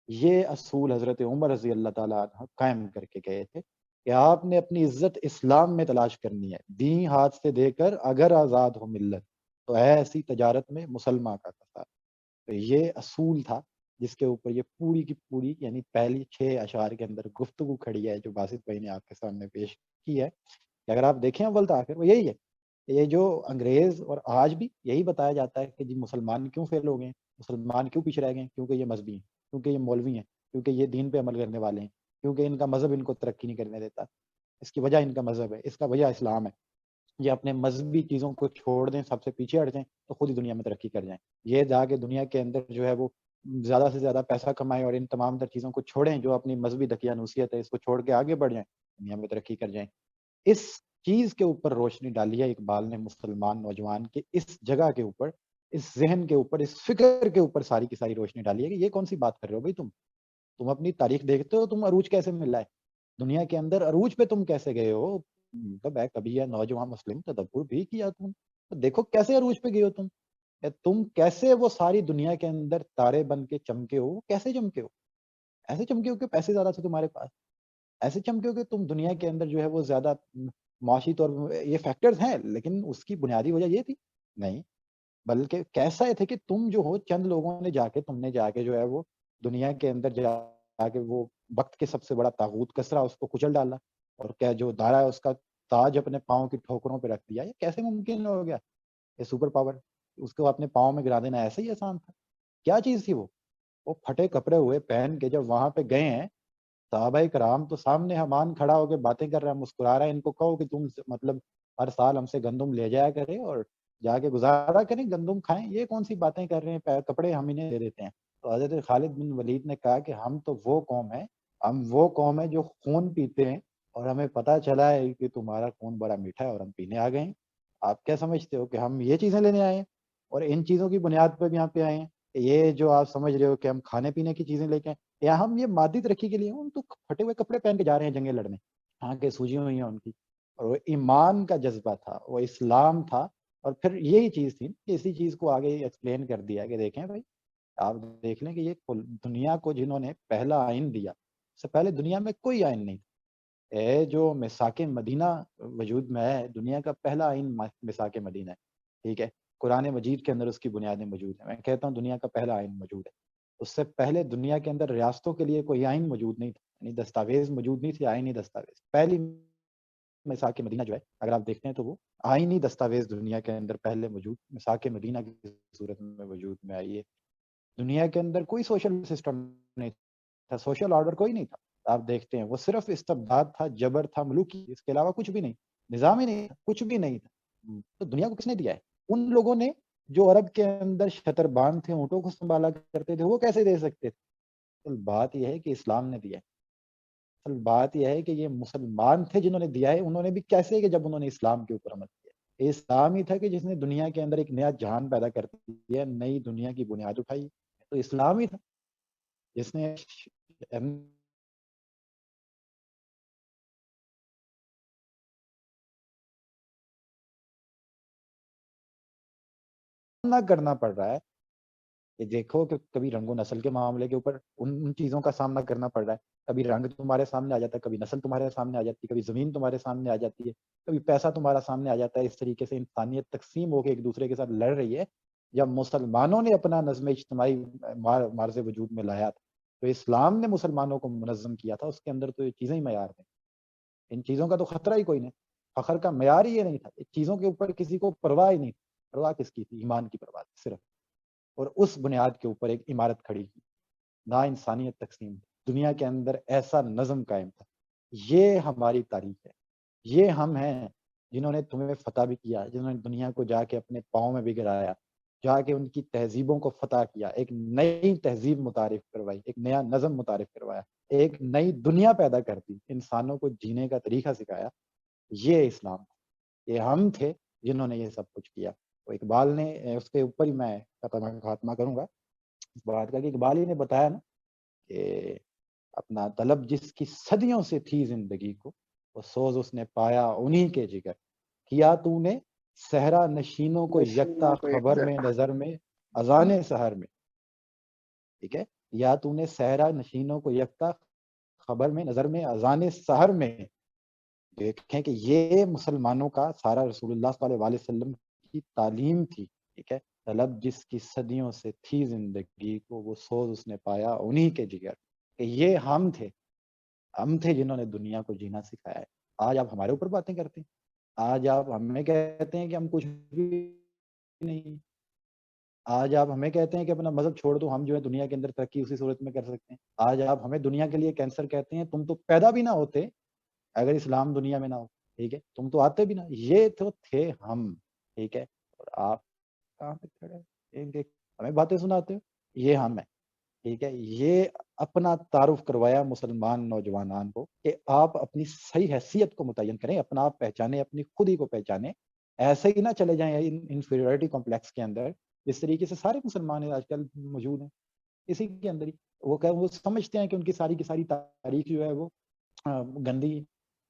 یہ اصول حضرت عمر رضی اللہ تعالیٰ عنہ قائم کر کے گئے تھے کہ آپ نے اپنی عزت اسلام میں تلاش کرنی ہے، دین ہاتھ سے دے کر اگر آزاد ہو ملت تو ایسی تجارت میں مسلمان کا کساد۔ تو یہ اصول تھا جس کے اوپر یہ پوری کی پوری یعنی پہلی 6 اشعار کے اندر گفتگو کھڑی ہے جو باسط بھائی نے آپ کے سامنے پیش کی ہے، کہ اگر آپ دیکھیں اول تاخر وہ یہی ہے کہ یہ جو انگریز اور آج بھی یہی بتایا جاتا ہے کہ جی مسلمان کیوں فیل ہو گئے ہیں، مسلمان کیوں پیچھے رہ گئے ہیں، کیونکہ یہ مذہبی ہیں، کیونکہ یہ مولوی ہیں، کیونکہ یہ دین پہ عمل کرنے والے ہیں، کیونکہ ان کا مذہب ان کو ترقی نہیں کرنے دیتا۔ اس کی وجہ ان کا مذہب ہے، اس کا وجہ اسلام ہے۔ یہ اپنے مذہبی چیزوں کو چھوڑ دیں، سب سے پیچھے ہٹ جائیں تو خود ہی دنیا میں ترقی کر جائیں، یہ جا کے دنیا کے اندر جو ہے وہ زیادہ سے زیادہ پیسہ کمائیں اور ان تمام تر چیزوں کو چھوڑیں جو اپنی مذہبی دقیانوسیت ہے اس کو چھوڑ کے آگے بڑھ جائیں، دنیا میں ترقی کر جائیں۔ اس چیز کے اوپر روشنی ڈالی ہے اقبال نے مسلمان نوجوان کے اس جگہ کے اوپر، اس ذہن کے اوپر، اس فکر کے اوپر ساری کی ساری روشنی ڈالی ہے کہ یہ کون سی بات کر رہے ہو بھائی، تم اپنی تاریخ دیکھتے ہو، تم عروج کیسے مل رہا ہے دنیا کے اندر، عروج پہ تم کیسے گئے ہو؟ مطلب ہے کبھی ہے نوجوان مسلم تدبر بھی کیا تم؟ تو دیکھو کیسے عروج پہ گئے ہو تم کیسے وہ ساری دنیا کے اندر تارے بن کے چمکے ہو، کیسے چمکے ہو؟ ایسے چمکے ہو کہ پیسے زیادہ تھے تمہارے پاس، ایسے چمکے ہو کہ تم دنیا کے اندر جو ہے وہ زیادہ معاشی طور پر یہ فیکٹرز ہیں، لیکن اس کی بنیادی وجہ یہ تھی نہیں، بلکہ کیسا ہے تھے کہ تم جو ہو چند لوگوں نے جا کے تم نے جا کے جو ہے وہ دنیا کے اندر جا کے وہ وقت کے سب سے بڑا طاغوت کسرا اس کو کچل ڈالا، اور کیا جو دارا ہے اس کا تاج اپنے پاؤں کی ٹھوکروں پہ رکھ دیا، یہ کیسے ممکن ہو گیا؟ یہ سپر پاور اس کو اپنے پاؤں میں گرا دینا ایسے ہی آسان تھا؟ کیا چیز تھی وہ پھٹے کپڑے ہوئے پہن کے جب وہاں پہ گئے ہیں، صحابہ کرام تو سامنے حمان کھڑا ہو کے باتیں کر رہا ہے، مسکرا رہا ہے، ان کو کہو کہ تم مطلب ہر سال ہم سے گندم لے جایا کرے اور جا کے گزارا کریں، گندم کھائیں، یہ کون سی باتیں کر رہے ہیں، کپڑے ہم انہیں دے دیتے ہیں۔ تو حضرت خالد بن ولید نے کہا کہ ہم تو وہ قوم ہے، ہم وہ قوم ہے جو خون پیتے ہیں، اور ہمیں پتا چلا ہے کہ تمہارا خون بڑا میٹھا ہے اور ہم پینے آ گئے ہیں۔ آپ کیا سمجھتے ہو کہ ہم یہ چیزیں لینے آئے ہیں اور ان چیزوں کی بنیاد پہ بھی یہاں پہ آئے ہیں؟ یہ جو آپ سمجھ رہے ہو کہ ہم کھانے پینے کی چیزیں لے کے آئے یا ہم یہ مادی ترقی کے لیے، ہم تو پھٹے ہوئے کپڑے پہن کے جا رہے ہیں جنگیں لڑنے، آنکھیں سوجی ہوئی ہیں ان کی، اور وہ ایمان کا جذبہ تھا، وہ اسلام تھا۔ اور پھر یہی چیز تھی کہ اسی چیز کو آگے ایکسپلین کر دیا کہ دیکھیں بھائی، آپ دیکھ لیں کہ یہ دنیا کو جنہوں نے پہلا آئین دیا، اس سے پہلے دنیا میں کوئی آئین نہیں تھا، جو میثاق مدینہ وجود میں ہے، دنیا کا پہلا آئین میثاق مدینہ ہے، ٹھیک ہے، قرآن مجید کے اندر اس کی بنیادیں موجود ہیں، میں کہتا ہوں دنیا کا پہلا آئین موجود ہے۔ اس سے پہلے دنیا کے اندر ریاستوں کے لیے کوئی آئین موجود نہیں تھا، یعنی دستاویز موجود نہیں تھی، آئینی دستاویز پہلی میثاق مدینہ جو ہے اگر آپ دیکھتے ہیں تو وہ آئینی دستاویز دنیا کے اندر پہلے موجود میثاق مدینہ کی صورت میں وجود میں آئی ہے۔ دنیا کے اندر کوئی سوشل سسٹم نہیں تھا، سوشل آرڈر کوئی نہیں تھا، آپ دیکھتے ہیں وہ صرف استبداد تھا، جبر تھا، ملوکی، اس کے علاوہ کچھ بھی نہیں، نظام ہی نہیں تھا، کچھ بھی نہیں تھا۔ تو دنیا کو کس نے دیا ہے؟ ان لوگوں نے جو عرب کے اندر شتربان تھے، اونٹوں کو سنبھالا کرتے تھے، وہ کیسے دے سکتے تھے؟ بات یہ ہے کہ اسلام نے دیا ہے، بات یہ ہے کہ یہ مسلمان تھے جنہوں نے دیا ہے، انہوں نے بھی کیسے کہ جب انہوں نے اسلام کے اوپر عمل کیا، اسلام ہی تھا کہ جس نے دنیا کے اندر ایک نیا جہان پیدا کر دیا، نئی دنیا کی بنیاد اٹھائی، تو اسلام ہی تھا جس نے نہ کرنا پڑ رہا ہے کہ دیکھو کہ کبھی رنگ و نسل کے معاملے کے اوپر ان چیزوں کا سامنا کرنا پڑ رہا ہے، کبھی رنگ تمہارے سامنے آ جاتا ہے، کبھی نسل تمہارے سامنے آ جاتی ہے، کبھی زمین تمہارے سامنے آ جاتی ہے، کبھی پیسہ تمہارا سامنے آ جاتا ہے۔ اس طریقے سے انسانیت تقسیم ہو کے ایک دوسرے کے ساتھ لڑ رہی ہے۔ جب مسلمانوں نے اپنا نظم اجتماعی مارز وجود میں لایا تھا، تو اسلام نے مسلمانوں کو منظم کیا تھا، اس کے اندر تو یہ چیزیں ہی معیار تھیں، ان چیزوں کا تو خطرہ ہی کوئی نہیں، فخر کا معیار ہی یہ نہیں تھا، ان چیزوں کے اوپر کسی کو پرواہ ہی نہیں تھی۔ پرواہ کس کی تھی؟ ایمان کی پرواہ تھی صرف، اور اس بنیاد کے اوپر ایک عمارت کھڑی کی، نا انسانیت تقسیم، دنیا کے اندر ایسا نظم قائم تھا۔ یہ ہماری تاریخ ہے، یہ ہم ہیں جنہوں نے تمہیں فتح بھی کیا، جنہوں نے دنیا کو جا کے اپنے پاؤں میں بھی گرایا، جا کے ان کی تہذیبوں کو فتح کیا، ایک نئی تہذیب متعارف کروائی، ایک نیا نظم متعارف کروایا، ایک نئی دنیا پیدا کر دی، انسانوں کو جینے کا طریقہ سکھایا۔ یہ اسلام تھا، یہ ہم تھے جنہوں نے یہ سب کچھ کیا۔ تو اقبال نے اس کے اوپر ہی میں خاتمہ کروں گا اس بات کا، کہ اقبال ہی نے بتایا نا کہ اپنا طلب جس کی صدیوں سے تھی زندگی کو، وہ سوز اس نے پایا انہی کے جگر، کیا تو نے صحرا نشینوں کو یکتا نشینوں کو خبر میں نظر میں اذان سحر میں، ٹھیک ہے، یا تو نے صحرا نشینوں کو یکتا خبر میں نظر میں اذان سحر میں۔ دیکھیں کہ یہ مسلمانوں کا سارا رسول اللہ صلی اللہ علیہ وسلم کی تعلیم تھی، ٹھیک ہے، طلب جس کی صدیوں سے تھی زندگی کو، وہ سوز اس نے پایا انہی کے جگر، کہ یہ ہم تھے جنہوں نے دنیا کو جینا سکھایا ہے۔ آج آپ ہمارے اوپر باتیں کرتے ہیں، آج آپ ہمیں کہتے ہیں کہ ہم کچھ بھی نہیں، آج آپ ہمیں کہتے ہیں کہ اپنا مذہب چھوڑ دو، ہم جو ہے دنیا کے اندر ترقی اسی صورت میں کر سکتے ہیں۔ آج آپ ہمیں دنیا کے لیے کینسر کہتے ہیں، تم تو پیدا بھی نہ ہوتے اگر اسلام دنیا میں نہ ہو، ٹھیک ہے، تم تو آتے بھی نہ۔ یہ تو تھے ہم، ٹھیک ہے، اور آپ کہاں پہ کھڑے ہیں؟ ہمیں باتیں سناتے ہو، یہ ہم ہیں، ٹھیک ہے۔ یہ اپنا تعارف کروایا مسلمان نوجوانان کو کہ آپ اپنی صحیح حیثیت کو متعین کریں، اپنا آپ پہچانیں، اپنی خود ہی کو پہچانیں، ایسے ہی نہ چلے جائیں انفیریورٹی کمپلیکس کے اندر، جس طریقے سے سارے مسلمان آج کل موجود ہیں اسی کے اندر ہی۔ وہ سمجھتے ہیں کہ ان کی ساری تاریخ جو ہے وہ گندی،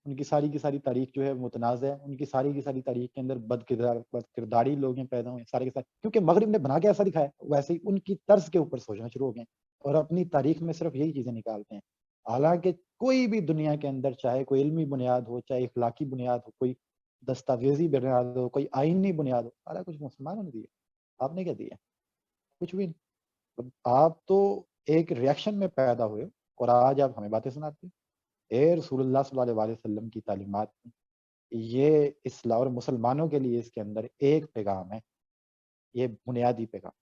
ان کی ساری تاریخ جو ہے متنازع ہے، ان کی ساری تاریخ کے اندر بد کرداری لوگ ہیں پیدا ہوئے سارے کے سارے، کیونکہ مغرب نے بنا کے ایسا دکھایا، ویسے ہی ان کی طرز کے اوپر سوچنا شروع ہو گئے اور اپنی تاریخ میں صرف یہی چیزیں نکالتے ہیں۔ حالانکہ کوئی بھی دنیا کے اندر، چاہے کوئی علمی بنیاد ہو، چاہے اخلاقی بنیاد ہو، کوئی دستاویزی بنیاد ہو، کوئی آئینی بنیاد ہو، سارا کچھ مسلمانوں نے دیا، آپ نے کیا دیا؟ کچھ بھی نہیں۔ آپ تو ایک ریاکشن میں پیدا ہوئے اور آج آپ ہمیں باتیں سناتے ہیں۔ اے رسول اللہ صلی اللہ علیہ وسلم کی تعلیمات، یہ اسلام اور مسلمانوں کے لیے اس کے اندر ایک پیغام ہے، یہ بنیادی پیغام،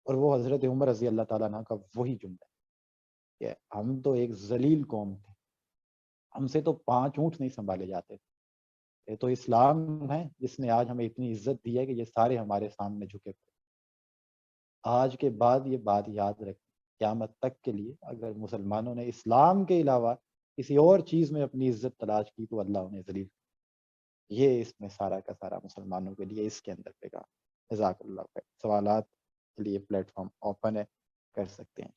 اور وہ حضرت عمر رضی اللہ تعالیٰ عنہ کا وہی جملہ ہے کہ ہم تو ایک ذلیل قوم تھے، ہم سے تو 5 اونٹ نہیں سنبھالے جاتے تھے۔ یہ تو اسلام ہے جس نے آج ہمیں اتنی عزت دی ہے کہ یہ سارے ہمارے سامنے جھکے پڑے۔ آج کے بعد یہ بات یاد رکھیں، قیامت تک کے لیے اگر مسلمانوں نے اسلام کے علاوہ کسی اور چیز میں اپنی عزت تلاش کی تو اللہ انہیں ذلیل۔ یہ اس میں سارا کا سارا مسلمانوں کے لیے اس کے اندر پیغام۔ جزاک اللہ خیر۔ سوالات کے لیے پلیٹ فارم اوپن ہے، کر سکتے ہیں۔